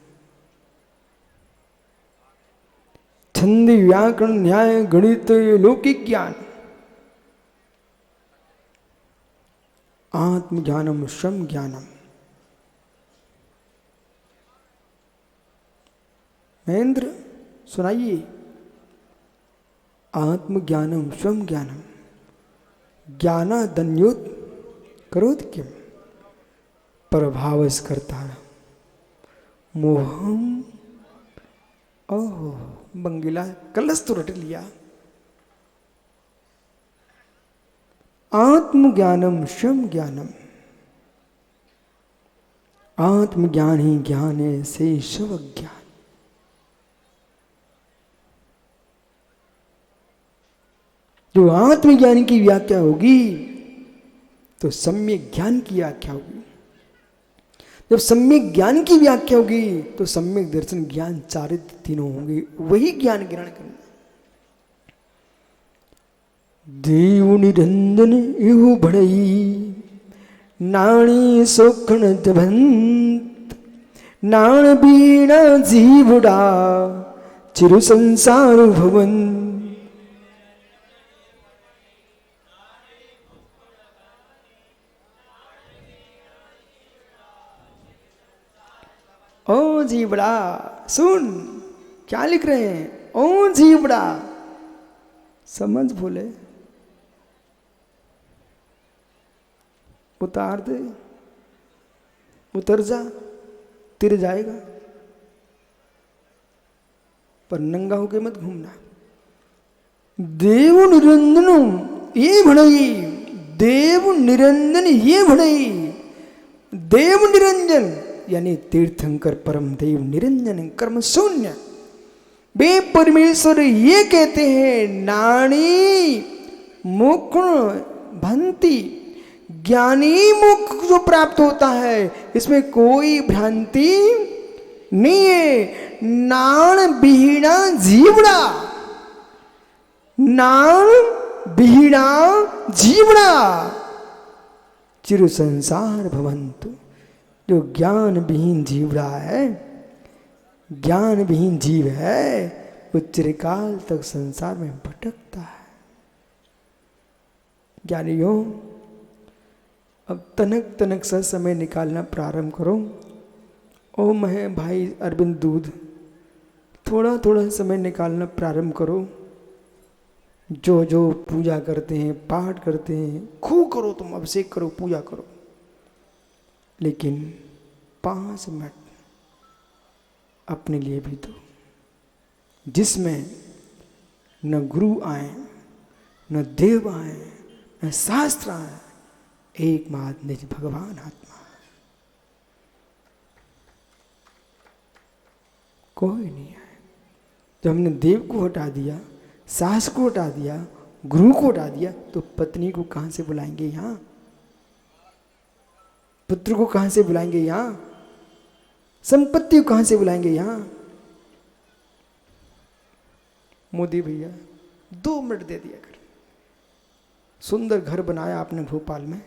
छंद व्याकरण न्याय गणित लौकिक ज्ञान, आत्मज्ञानम स्वयं ज्ञानम। महेंद्र सुनाइए, आत्मज्ञानम स्वयं ज्ञानम ज्ञानादन्योत करोति किम प्रभावस करता मोहम। ओह बंगीला कलश तो रट लिया। आत्मज्ञानम स्वयं ज्ञानम, आत्मज्ञान ही ज्ञान है से शव ज्ञान। जो आत्मज्ञान की व्याख्या होगी तो सम्यक ज्ञान की व्याख्या होगी। जब सम्यक ज्ञान की व्याख्या होगी तो सम्यक दर्शन ज्ञान चारित्र तीनों होंगे, वही ज्ञान ग्रहण करना। देव निरंजन इहु भड़ई नाणी सोखण जभंत नाण बीणा जीवड़ा चिरु संसार भवन। ओ जीवड़ा सुन, क्या लिख रहे हैं? ओ जीवड़ा समझ बोले, उतार दे, उतर जा, तिर जाएगा। पर नंगा होके मत घूमना। देव निरंजन ये भड़ई, देव निरंजन ये भड़ई। देव निरंजन यानी तीर्थंकर परम देव निरंजन कर्म शून्य। वे परमेश्वर ये कहते हैं नाणी मुकुण भंति, ज्ञानी मुख जो प्राप्त होता है इसमें कोई भ्रांति नहीं है नाण बिहीणा जीवड़ा, नाण बिहीणा जीवड़ा चिर संसार भवंतु। जो ज्ञान विहीन जीवड़ा है, ज्ञान विहीन जीव है, वो चिरकाल तक संसार में भटकता है। ज्ञानियों, अब तनक तनक सा समय निकालना प्रारंभ करो। ओम है भाई अरविंद दूध, थोड़ा थोड़ा समय निकालना प्रारंभ करो। जो जो पूजा करते हैं, पाठ करते हैं, खूब करो, तुम अभिषेक करो, पूजा करो, लेकिन 5 मिनट अपने लिए भी दो, जिसमें न गुरु आए, न देव आए, न शास्त्र आए, एकमात्र निज भगवान आत्मा। कोई नहीं आए। जब हमने देव को हटा दिया, सास को हटा दिया, गुरु को हटा दिया, तो पत्नी को कहां से बुलाएंगे यहां? पुत्र को कहां से बुलाएंगे यहां? संपत्ति को कहां से बुलाएंगे यहां? मोदी भैया 2 मिनट दे दिया कर। सुंदर घर बनाया आपने भोपाल में,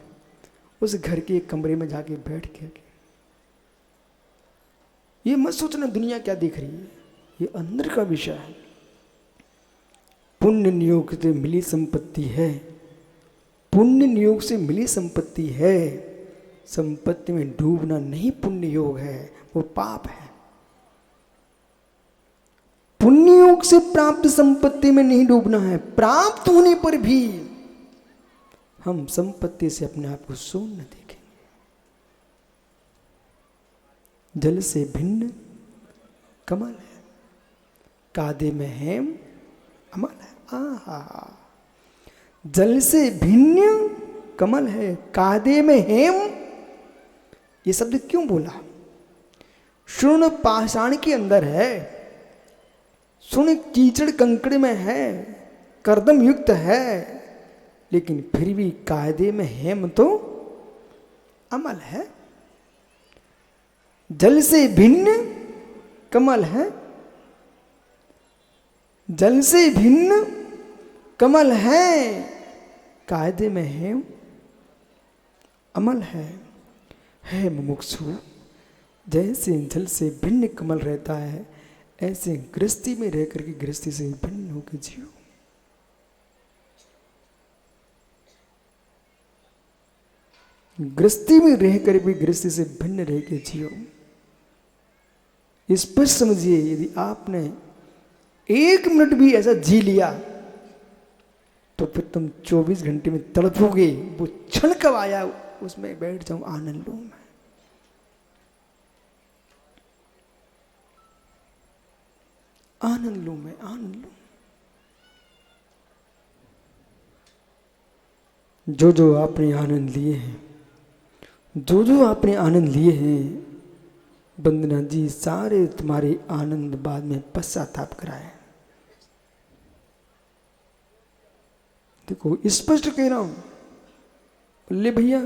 उस घर के एक कमरे में जाके बैठ के ये मत सोचना दुनिया क्या देख रही है, ये अंदर का विषय है। पुण्य नियोग से मिली संपत्ति है, पुण्य नियोग से मिली संपत्ति है। संपत्ति में डूबना नहीं पुण्य योग है, वो पाप है। पुण्य योग से प्राप्त संपत्ति में नहीं डूबना है। प्राप्त होने पर भी हम संपत्ति से अपने आप को शून्य देखेंगे। जल से भिन्न कमल है, कादे में हेम अमल है। आहा, जल से भिन्न कमल है, कादे में हेम। ये शब्द क्यों बोला? शूर्ण पाषाण के अंदर है, सुन कीचड़ कंकड़ में है, कर्दम युक्त है, लेकिन फिर भी कायदे में हेम तो अमल है। जल से भिन्न कमल है, जल से भिन्न कमल है, कायदे में हेम अमल है मुमुक्षु। जैसे जल से भिन्न कमल रहता है, ऐसे गृहस्थी में रह करके गृहस्थी से भिन्न होकर जियो। गृहस्थी में रहकर भी गृहस्थी से भिन्न रह के जियो। इस पर समझिए, यदि आपने 1 मिनट भी ऐसा जी लिया तो फिर तुम 24 घंटे में तड़पोगे। वो क्षण कब आया, उसमें बैठ जाऊं, आनंद लूं मैं, आनंद लूं मैं, आनंद लूं। जो जो आपने आनंद लिए हैं, जो जो आपने आनंद लिए हैं, वंदना जी सारे तुम्हारे आनंद बाद में पश्चाताप कराए। देखो स्पष्ट कह रहा हूं, बोले भैया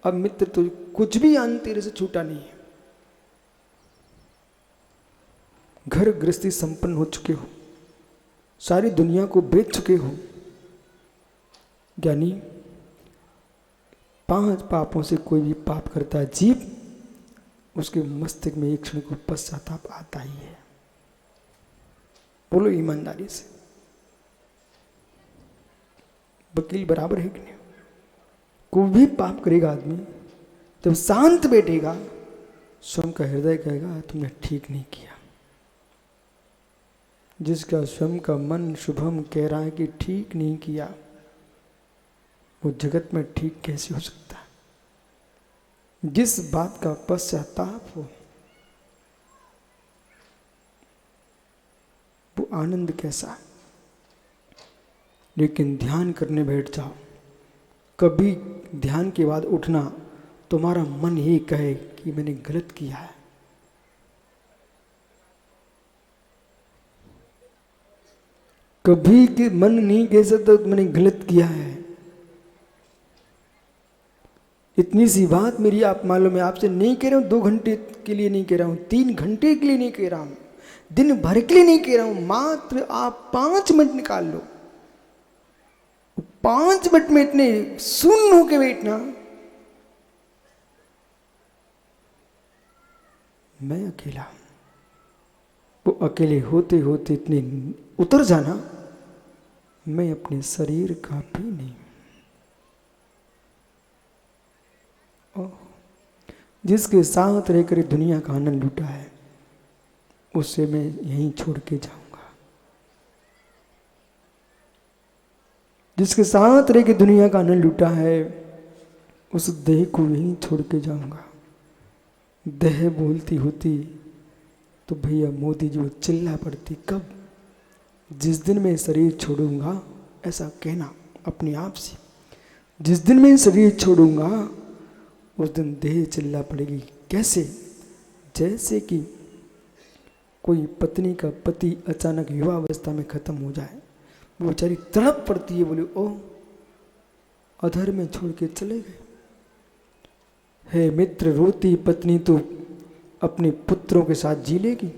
अब मित्र तो कुछ भी आनंद तेरे से छूटा नहीं है। घर गृहस्थी संपन्न हो चुके हो, सारी दुनिया को बेच चुके हो। ज्ञानी 5 पापों से कोई भी पाप करता है जीव, उसके मस्तिष्क में एक क्षण को पश्चाताप आता ही है। बोलो ईमानदारी से, वकील बराबर है कि नहीं? कोई भी पाप करेगा आदमी, जब शांत बैठेगा, स्वयं का हृदय कहेगा तुमने ठीक नहीं किया। जिसका स्वयं का मन शुभम कह रहा है कि ठीक नहीं किया, वो जगत में ठीक कैसे हो सकता है? जिस बात का पश्चाताप हो, वो आनंद कैसा है? लेकिन ध्यान करने बैठ जाओ, कभी ध्यान के बाद उठना, तुम्हारा मन ये कहे कि मैंने गलत किया है। कभी के मन नहीं कह सकता मैंने गलत किया है। इतनी सी बात मेरी आप मालूम है, आपसे नहीं कह रहा हूँ 2 घंटे के लिए नहीं कह रहा हूँ, 3 घंटे के लिए नहीं कह रहा हूँ, दिन भर के लिए नहीं कह रहा हूँ, मात्र आप 5 मिनट निकाल लो। 5 मिनट में इतने सुन्न होके बैठना, मैं अकेला हूं, वो अकेले होते होते इतने उतर जाना, मैं अपने शरीर का भी नहीं। जिसके साथ रहकर दुनिया का आनंद लूटा है, उसे मैं यहीं छोड़ के जाऊंगा। जिसके साथ रहकर दुनिया का आनंद लूटा है, उस देह को यहीं छोड़ के जाऊंगा। देह बोलती होती तो भैया मोदी जी वो चिल्ला पड़ती, कब? जिस दिन मैं शरीर छोड़ूंगा, ऐसा कहना अपने आप से, जिस दिन मैं शरीर छोड़ूंगा उस दिन देह चिल्ला पड़ेगी। कैसे? जैसे कि कोई पत्नी का पति अचानक युवा अवस्था में खत्म हो जाए, वो बेचारी तड़प पड़ती है, बोले ओ अधर में छोड़ के चले गए। हे मित्र, रोती पत्नी तो अपने पुत्रों के साथ जी लेगी,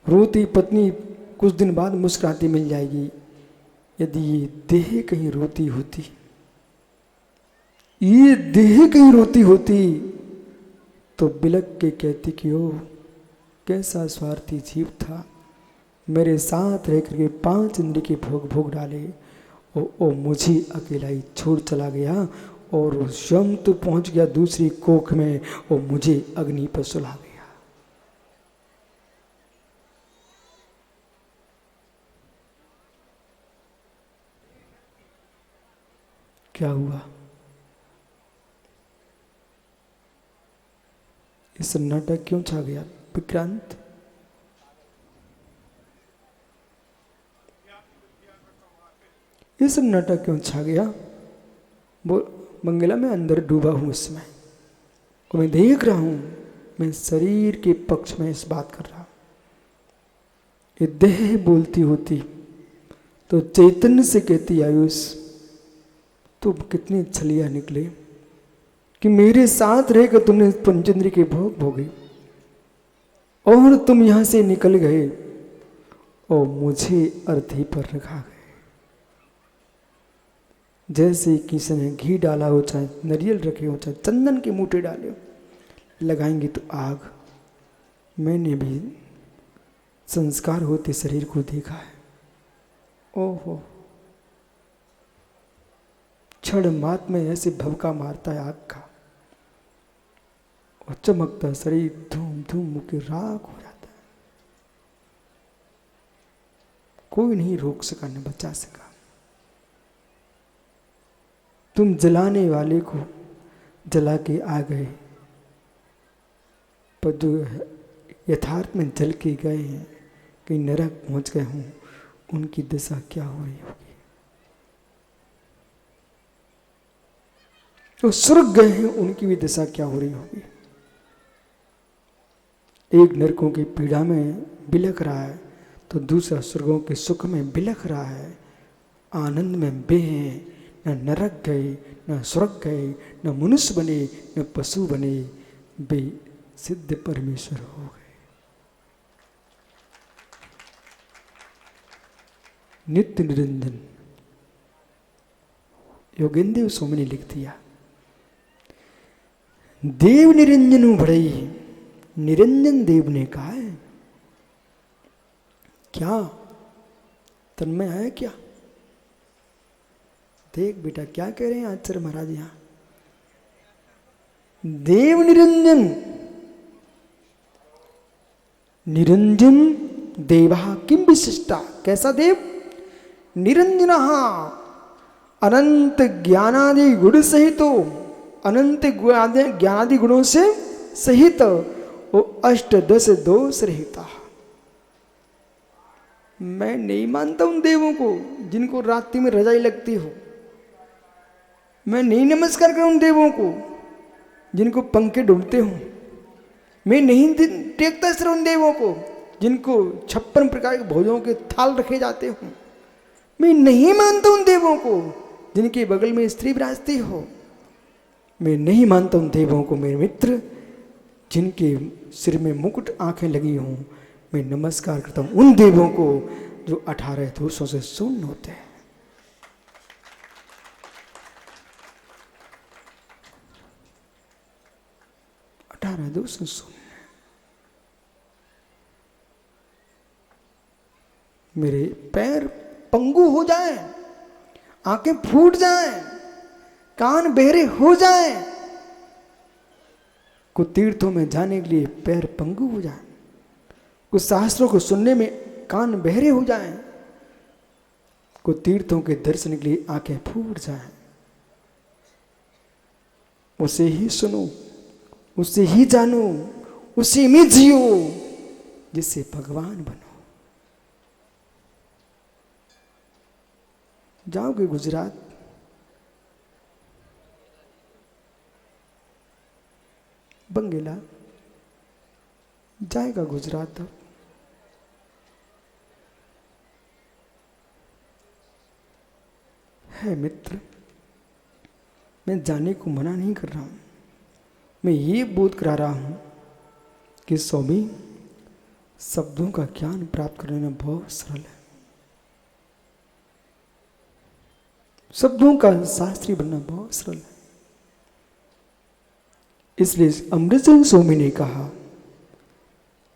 रोती पत्नी कुछ दिन बाद मुस्कुराती मिल जाएगी। यदि ये देह कहीं रोती होती, ये देह कहीं रोती होती, तो बिलक के कहती कि ओ कैसा स्वार्थी जीव था, मेरे साथ रह करके 5 इंद्रिय के भोग भोग डाले, ओ मुझे अकेला ही छोड़ चला गया, और वो स्वयं तो पहुंच गया दूसरी कोख में, और मुझे अग्नि पर सुला गया। क्या हुआ? ये सन्नाटा क्यों छा गया विक्रांत? ये सन्नाटा क्यों छा गया? वो मंगला, मैं अंदर डूबा हूं इसमें, और मैं देख रहा हूं, मैं शरीर के पक्ष में इस बात कर रहा हूं। ये देह बोलती होती तो चैतन्य से कहती, आयुष तुम कितने छलिया निकले कि मेरे साथ रहकर तुमने पंचेंद्रिय के भोग भोगे, और तुम यहां से निकल गए और मुझे अर्थी पर रखा गए। जैसे किसी ने घी डाला हो, चाहे नारियल रखे हो, चाहे चंदन के मूठे डाले हो, लगाएंगे तो आग। मैंने भी संस्कार होते शरीर को देखा है। ओहो, क्षण मात्र में ऐसे भवका मारता है आग का, और चमकता शरीर धूम धूम मुके राख हो जाता है। कोई नहीं रोक सका, न बचा सका। तुम जलाने वाले को जला के आ गए, पर जो यथार्थ में जल के गए हैं, कहीं नरक पहुंच गए हों, उनकी दशा क्या हो रही होगी? तो स्वर्ग गए हैं, उनकी भी दशा क्या हो रही होगी? एक नरकों की पीड़ा में बिलख रहा है, तो दूसरा स्वर्गों के सुख में बिलख रहा है। आनंद में बे हैं, न नरक गए, न स्वर्ग गए, न मनुष्य बने, न पशु बने, बे सिद्ध परमेश्वर हो गए। नित्य निरंजन। योगेंद्र स्वामी ने लिख दिया, देव निरंजन भड़ई, निरंजन देव ने कहा है। क्या तन्मय है क्या? देख बेटा क्या कह रहे हैं आचार्य महाराज यहां, देव निरंजन, निरंजन देवा किम विशिष्टा। कैसा देव? निरंजन अनंत ज्ञानादि गुण सहित, अनंत ज्ञानादि गुणों से सहित, वो 8-10 दोष रहता। मैं नहीं मानता उन देवों को जिनको रात्रि में रजाई लगती हो। मैं नहीं नमस्कार करूं उन देवों को जिनको पंखे डूबते हो। मैं नहीं टेकता सिर उन देवों को जिनको 56 प्रकार के भोजनों के थाल रखे जाते हो। मैं नहीं मानता उन देवों को जिनके बगल में स्त्री विराजती हो। मैं नहीं मानता उन देवों को मेरे मित्र जिनके सिर में मुकुट आंखें लगी हों। मैं नमस्कार करता हूं उन देवों को जो 18 दोषों से शून्य होते हैं। दोष शून्य। मेरे पैर पंगु हो जाएं, आंखें फूट जाएं, कान बहरे हो जाएं, कुछ तीर्थों में जाने के लिए पैर पंगु हो जाएं, कुछ शास्त्रों को सुनने में कान बहरे हो जाएं, कुछ तीर्थों के दर्शन के लिए आंखें फूट जाएं, उसे ही सुनो, उसे ही जानो, उसी में जियो जिससे भगवान बनो। जाओगे गुजरात, बंगेला जाएगा गुजरात। अब है मित्र, मैं जाने को मना नहीं कर रहा हूं, मैं ये बोध करा रहा हूं कि स्वामी शब्दों का ज्ञान प्राप्त करना बहुत सरल है। शब्दों का शास्त्री बनना बहुत सरल है। इसलिए अमृतचंद स्वामी ने कहा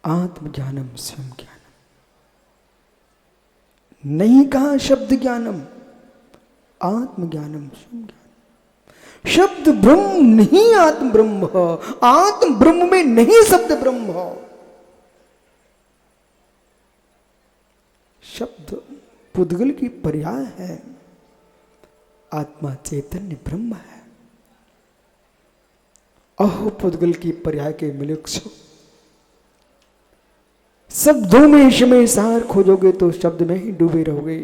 आत्मज्ञानम स्वयं ज्ञानम, नहीं कहा शब्द ज्ञानम, आत्मज्ञानम स्वयं ज्ञानम। शब्द ब्रह्म नहीं आत्म ब्रह्म, आत्म ब्रह्म में नहीं शब्द ब्रह्म। शब्द पुद्गल की पर्याय है, आत्मा चैतन्य ब्रह्म है। अहो पुद्गल की पर्याय के मिलक्षु, शब्दों में समय सार खोजोगे तो शब्द में ही डूबे रहोगे,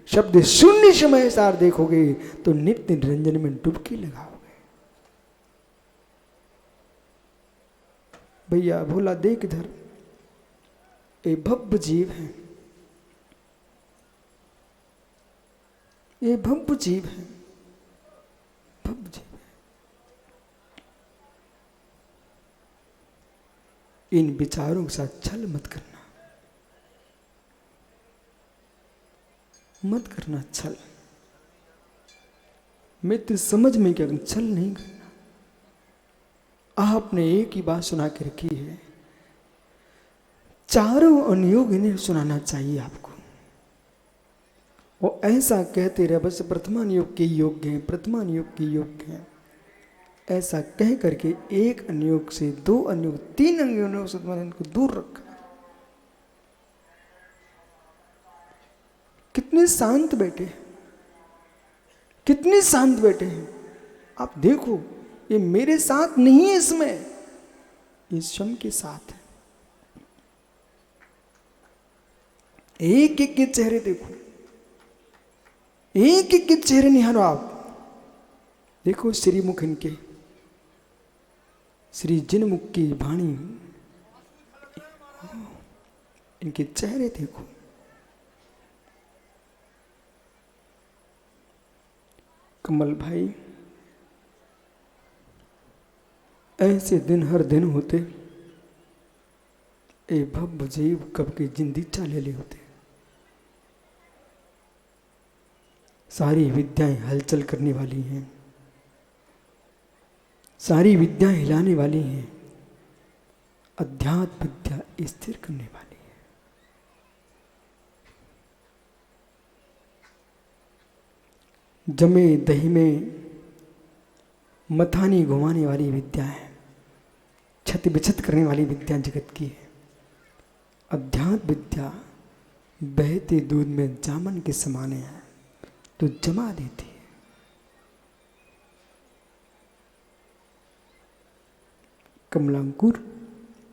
शब्द शून्य समय सार देखोगे तो नित्य निरंजन में डुबकी लगाओगे। भैया भोला देख इधर, ये भव्य जीव है, ये भव्य जीव है, भव्य जीव है। इन विचारों के साथ छल मत करना, मत करना छल। मित्र समझ में क्या, छल नहीं करना। आपने एक ही बात सुना के रखी है, चारों अनुयोग इन्हें सुनाना चाहिए आपको। वो ऐसा कहते रहे बस प्रथमानुयोग के योग्य हैं, प्रथमानुयोग के योग्य हैं, ऐसा कह करके एक अनुयोग से दो अनुयोग, तीन अनुयोग से तुम्हारे इनको दूर रखा। कितने शांत बैठे हैं, कितने शांत बैठे हैं। आप देखो, ये मेरे साथ नहीं है, इसमें इस शम के साथ है। एक एक के चेहरे देखो, एक एक के चेहरे निहारो आप। देखो श्रीमुख इनके, श्री जिनमुख की वाणी, इनके चेहरे देखो। कमल भाई, ऐसे दिन हर दिन होते, ए भव्य जीव कब के जिंदगी चाले ले होते। सारी विद्याएं हलचल करने वाली हैं, सारी विद्याएं हिलाने वाली हैं, अध्यात्म विद्या स्थिर करने वाली है। जमे दही में मथानी घुमाने वाली विद्या है, छत बिछत करने वाली विद्या जगत की है। अध्यात्म विद्या बहते दूध में जामन के समान है, तो जमा देती है। कमलांकुर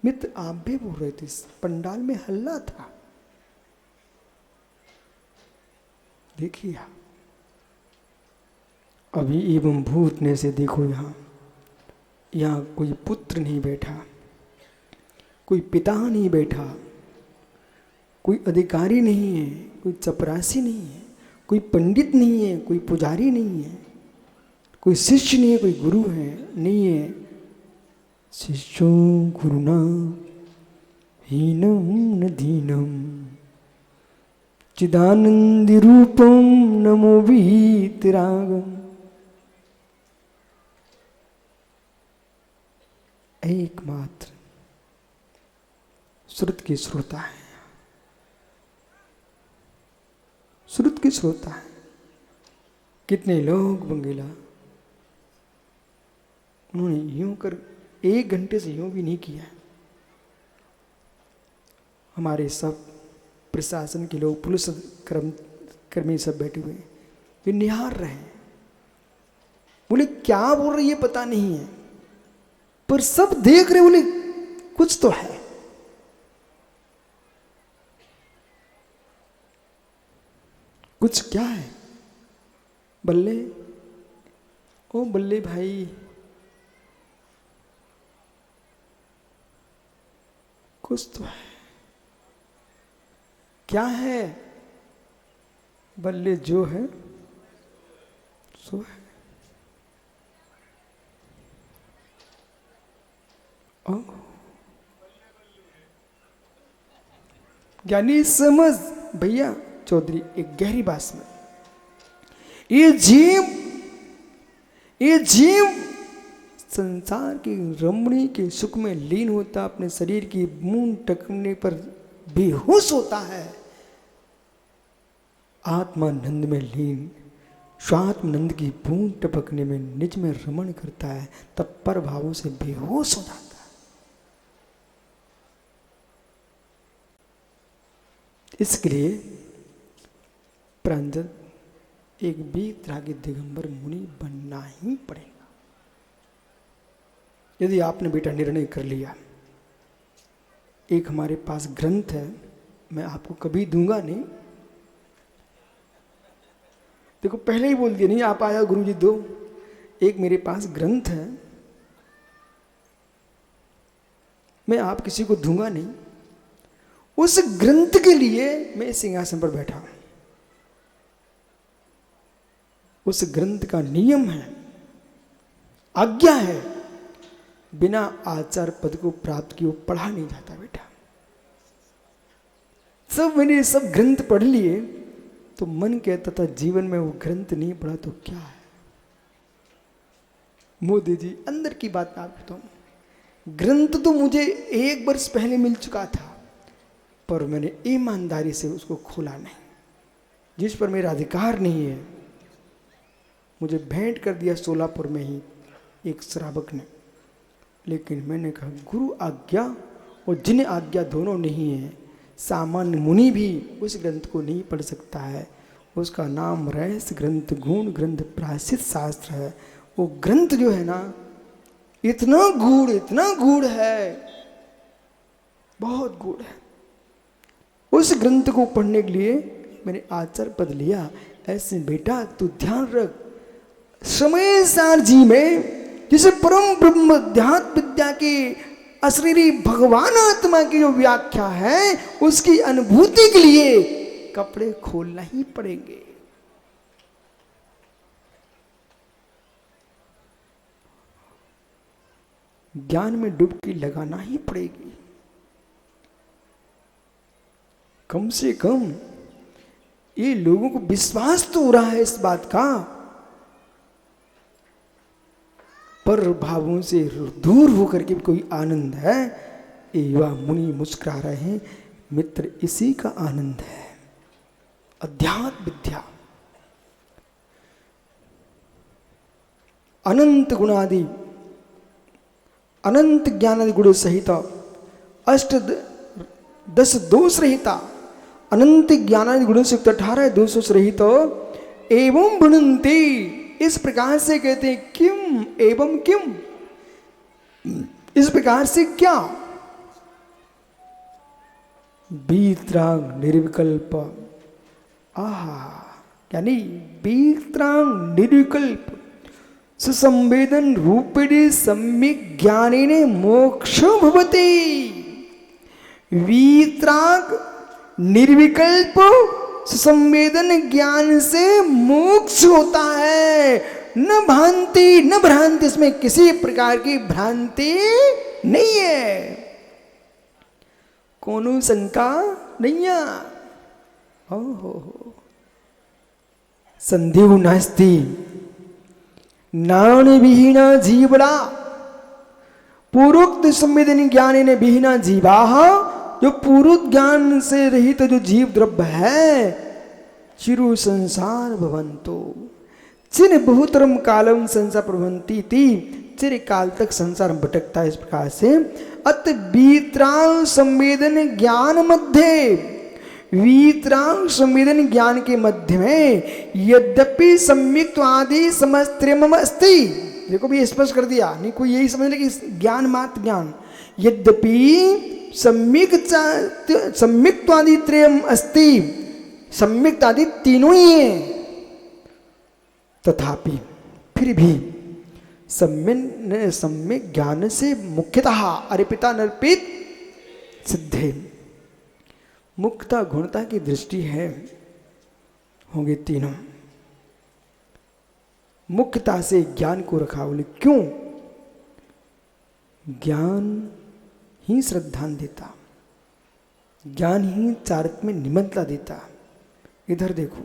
मित्र, आप भी बोल रहे थे, पंडाल में हल्ला था, देखिए आप अभी एवं भूत ने से देखो, यहाँ कोई पुत्र नहीं बैठा, कोई पिता नहीं बैठा, कोई अधिकारी नहीं है, कोई चपरासी नहीं है, कोई पंडित नहीं है, कोई पुजारी नहीं है, कोई शिष्य नहीं है, कोई गुरु है नहीं है। शिष्यो गुरुना हीनम न दीनम चिदानंदी रूपम नमो वीतरागम। एकमात्र श्रुत की श्रोता है, श्रुत की श्रोता है। कितने लोग बंगेला उन्होंने यूं कर 1 घंटे से यूं भी नहीं किया। हमारे सब प्रशासन के लोग, पुलिस कर्मी सब बैठे हुए हैं, वे निहार रहे हैं। बोले क्या बोल रही है पता नहीं है, पर सब देख रहे। बोले कुछ तो है। कुछ क्या है? बल्ले, ओ बल्ले भाई, कुछ तो है। क्या है? बल्ले जो है सो है। ज्ञानी समझ भैया चौधरी एक गहरी बात में, ये जीव संसार के रमणी के सुख में लीन होता, अपने शरीर की मूंद टकने पर बेहोश होता है। आत्मानंद में लीन, स्वात्मानंद की बूंद टपकने में निज में रमण करता है, तब पर भावों से बेहोश हो जाता है। इसके लिए प्रांजल एक वीतरागी दिगंबर मुनि बनना ही पड़ेगा। यदि आपने बेटा निर्णय कर लिया, एक हमारे पास ग्रंथ है, मैं आपको कभी दूंगा नहीं। देखो पहले ही बोल दिया, नहीं आप आया गुरुजी दो। एक मेरे पास ग्रंथ है, मैं आप किसी को दूंगा नहीं। उस ग्रंथ के लिए मैं सिंहासन पर बैठा हूं। उस ग्रंथ का नियम है, आज्ञा है, बिना आचार पद को प्राप्त किए पढ़ा नहीं जाता बेटा। सब मैंने सब ग्रंथ पढ़ लिए तो मन कहता था जीवन में वो ग्रंथ नहीं पढ़ा तो क्या है। मोदी जी अंदर की बात आप बताऊं, ग्रंथ तो मुझे 1 वर्ष पहले मिल चुका था, पर मैंने ईमानदारी से उसको खोला नहीं। जिस पर मेरा अधिकार नहीं है, मुझे भेंट कर दिया सोलापुर में ही एक श्रावक ने। लेकिन मैंने कहा गुरु आज्ञा और जिन आज्ञा दोनों नहीं है, सामान्य मुनि भी उस ग्रंथ को नहीं पढ़ सकता है। उसका नाम रहस्य ग्रंथ, गुण ग्रंथ, प्रायश्चित शास्त्र है। वो ग्रंथ जो है ना, इतना गूढ़ है, बहुत गूढ़ है। उस ग्रंथ को पढ़ने के लिए मैंने आचार्य पद लिया। ऐसे बेटा तू ध्यान रख, समय सार जी में जिसे परम ब्रह्म अध्यात्म विद्या की अशरीरी भगवान आत्मा की जो व्याख्या है, उसकी अनुभूति के लिए कपड़े खोलना ही पड़ेंगे। ज्ञान में डुबकी लगाना ही पड़ेगी। कम से कम ये लोगों को विश्वास तो हो रहा है इस बात का, पर भावों से दूर होकर के कोई आनंद है। युवा मुनि मुस्कुरा रहे हैं, मित्र इसी का आनंद है, अध्यात्म विद्या। अनंत गुणादि, अनंत ज्ञानादि गुण सहित, 10 दोष रहिता, अनंत ज्ञानादि गुणों से 18 दोषों से रहित, एवं वृणन्ति, इस प्रकार से कहते हैं। किम एवं किम, इस प्रकार से क्या? वीतराग निर्विकल्प, आहा, यानी वीतराग निर्विकल्प सुसंवेदन रूपिणी सम्यक ज्ञानेन मोक्षो भवति। वीतराग निर्विकल्प सुसंवेदन ज्ञान से मोक्ष होता है। न भांति न भ्रांति, इसमें किसी प्रकार की भ्रांति नहीं है, कोनो शंका नहीं है। हो संदेह नास्ति नान विहीना जीवड़ा, पूर्वोक्त संवेदन ज्ञान ने विहीना जीवा, जो पूर्व ज्ञान से रहित जो जीव द्रव्य है, चिरु संसार भवंतो, चिर बहुतरम कालम संसार प्रभवंती थी, चिर काल तक संसार भटकता है। इस प्रकार से अत वीतराग संवेदन ज्ञान मध्य, वीतराग संवेदन ज्ञान के मध्य में यद्यपि सम्यक्त्व आदि समस्त्रयम् अस्ति, देखो भी स्पष्ट कर दिया, नहीं कोई यही समझ ले कि ज्ञान मात्र ज्ञान, यद्यपि सम्यक्त्व आदि त्रयम् अस्ति, सम्यक्त आदि तीनों ही हैं, तथापि फिर भी सम्यक ज्ञान से मुख्यतः अर्पिता नर्पित सिद्धे, मुक्ता गुणता की दृष्टि है, होंगे तीनों। मुख्यता से ज्ञान को रखा, बोले क्यों? ज्ञान ही श्रद्धान देता, ज्ञान ही चारित्र में निमंत्रणा देता। इधर देखो,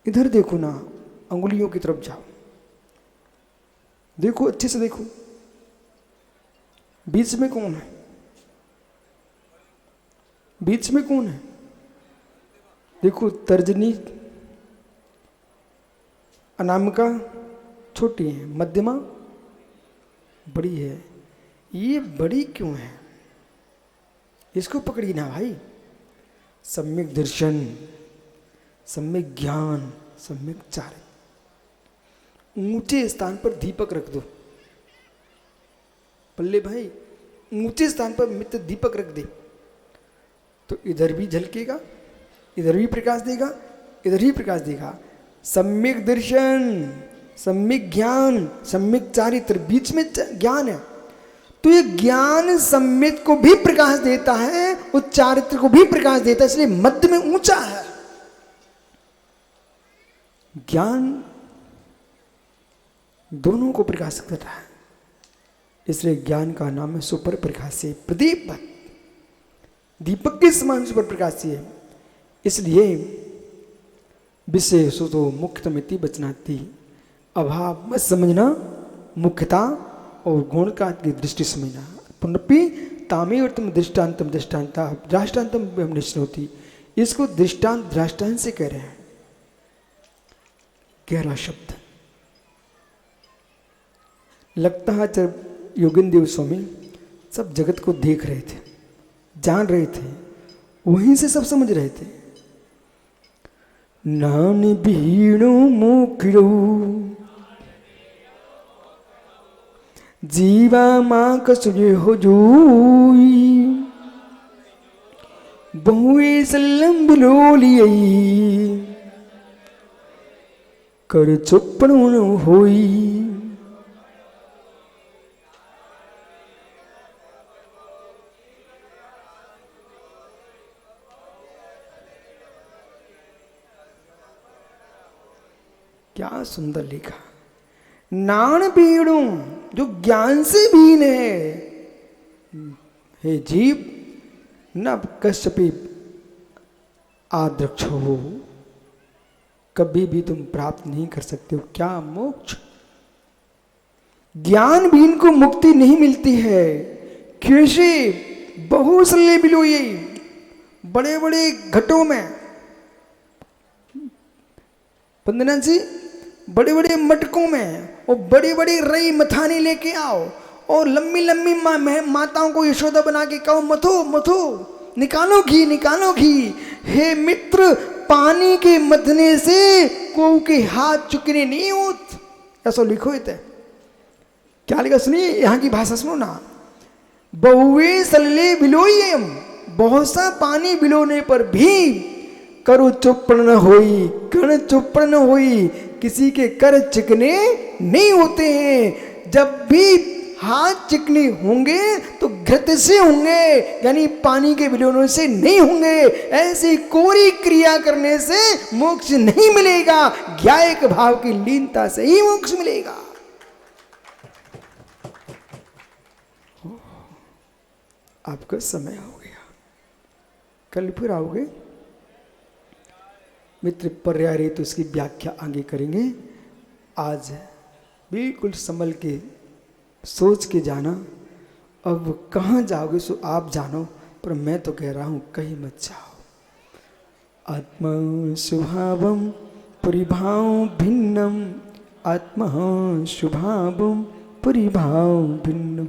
इधर देखो ना, अंगुलियों की तरफ जाओ, देखो अच्छे से देखो, बीच में कौन है? बीच में कौन है? देखो तर्जनी अनामिका छोटी है, मध्यमा बड़ी है, ये बड़ी क्यों है? इसको पकड़ी ना भाई। सम्यक दर्शन, सम्यक ज्ञान, सम्यक चारित्र, ऊंचे स्थान पर दीपक रख दो पल्ले भाई, ऊंचे स्थान पर मित्र दीपक रख दे तो इधर भी झलकेगा, इधर भी प्रकाश देगा, इधर भी प्रकाश देगा। सम्यक दर्शन, सम्यक ज्ञान, सम्यक चारित्र, बीच में ज्ञान है, तो ये ज्ञान सम्यक को भी प्रकाश देता है, उस चारित्र को भी प्रकाश देता है, इसलिए मध्य में ऊंचा है। ज्ञान दोनों को प्रकाशित कर रहा है, इसलिए ज्ञान का नाम है सुपर प्रकाशी, प्रदीप दीपक के समान सुपर प्रकाशी है। इसलिए विशेष तो मुख्यतमिति बचनाती, अभाव मत समझना, मुख्यता और गुण का की दृष्टि समझना। पुनपि तामे और तुम दृष्टान्तम दृष्टान्ता दृष्टान्तम हम निश्चित होती, इसको दृष्टांत दृष्टांत से कह रहे हैं। गहरा शब्द लगता है जब योगिंद्र देव स्वामी सब जगत को देख रहे थे, जान रहे थे, वहीं से सब समझ रहे थे। नान बीणु मुखिरो जीवा माँ कसुजे हो जोई, बहुए सल्लम बुलोलियई कर चुप्पण होई। क्या सुंदर लिखा। नान बीणु, जो ज्ञान से बीन है, हे जीव न कश्यपि आद्रक्ष हो, कभी भी तुम प्राप्त नहीं कर सकते हो क्या मोक्ष। ज्ञान बीन को मुक्ति नहीं मिलती है। कैसे? बहुसल्ले बिलो, ये बड़े बड़े घटों में, वंदना जी, बड़े बड़े मटकों में और बड़ी बड़ी रई मथानी लेके आओ और लंबी लंबी माताओं को यशोदा बना के कहो मथो मथो, निकालो घी निकालो घी। हे मित्र, पानी के मथने से को के हाथ चुकने नहीं होत, ऐसा लिखो इते। क्या लिखा सुनिए, यहाँ की भाषा सुनो ना। बहुए सल्ले बिलोयम, बहुत सा पानी बिलोने पर भी करो चुप्पण न होई, कण चुप्पण न होई, किसी के कर चिकने नहीं होते हैं। जब भी हाथ चिकने होंगे तो घृत से होंगे, यानी पानी के विलोनों से नहीं होंगे। ऐसी कोरी क्रिया करने से मोक्ष नहीं मिलेगा, ज्ञायक भाव की लीनता से ही मोक्ष मिलेगा। आपका समय हो गया, कल फिर आओगे मित्र। पर्याय तो उसकी व्याख्या आगे करेंगे। आज बिल्कुल संभल के सोच के जाना। अब कहाँ जाओगे सो आप जानो, पर मैं तो कह रहा हूँ कहीं मत जाओ। आत्मा स्वभावम परिभाव भिन्नम, आत्मा स्वभावम परिभाव भिन्नम।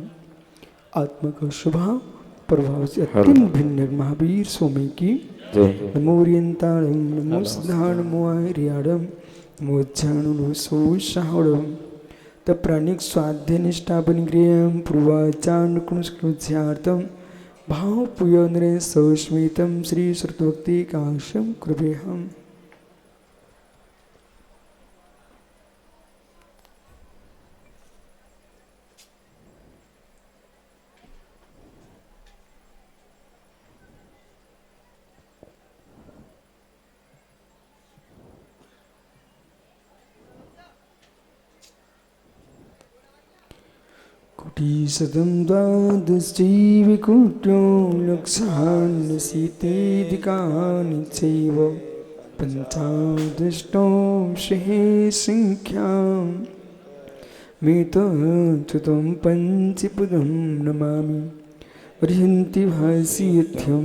आत्मा का स्वभाव प्रभाव से अत्यंत भिन्न। महावीर स्वामी की नमोरियंताणं नमो सिद्धाणं नमो आर्याणं नमो ज्ञानं सोषाणं तप्राणिक स्वाध्य निष्ठापनिग्रहं पूर्वाचार्यकुंस्कृत्यार्थं भावपुयनरे सस्मितं श्री श्रुतभक्ति काशं कृपेहम्। कोटिशतं द्वादशैवकोट्यो लक्षान्यशीतेऽधिकानि चैव पञ्चादष्टोऽंशैः मेतच्युतं पञ्चपदं नमामि। अर्हन्ति भाष्यर्थं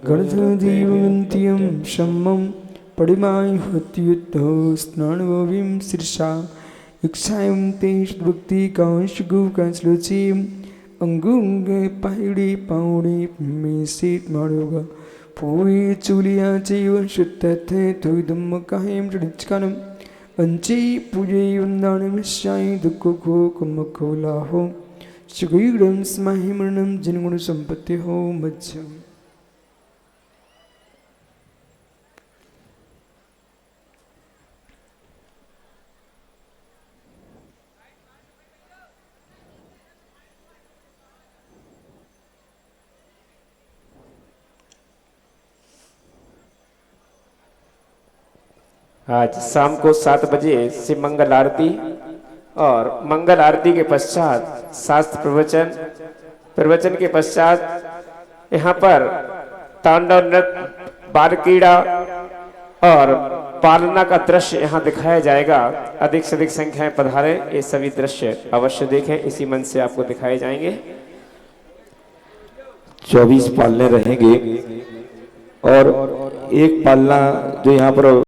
गर्धदेवन्त्यं शम्मं पडिमायुहत्युद्धौ स्नानववीं शीर्षा इक्षायं ते भक्ति कांशगुकाश्लोचीं अंगुंगे पाहिड़े पाउड़े में सीत मारोगा पूरी चूलिया चैव शुद्धते तुइदम कायं ऋचिकानम अंचे पूजे वंदानमिष्याय दुःखो कुमकोलाहो सुगीडं स्माहिमरणं जनगुण संपत्ति हो मध्यम। आज शाम को 7 बजे से मंगल आरती और मंगल आरती के पश्चात शास्त्र प्रवचन के पश्चात यहाँ पर तांडव नृत्य, बाल क्रीड़ा और पालना का दृश्य यहाँ दिखाया जाएगा। अधिक से अधिक संख्या में पधारे, ये सभी दृश्य अवश्य देखें। इसी मन से आपको दिखाए जाएंगे। 24 पालने रहेंगे और एक पालना जो यहाँ पर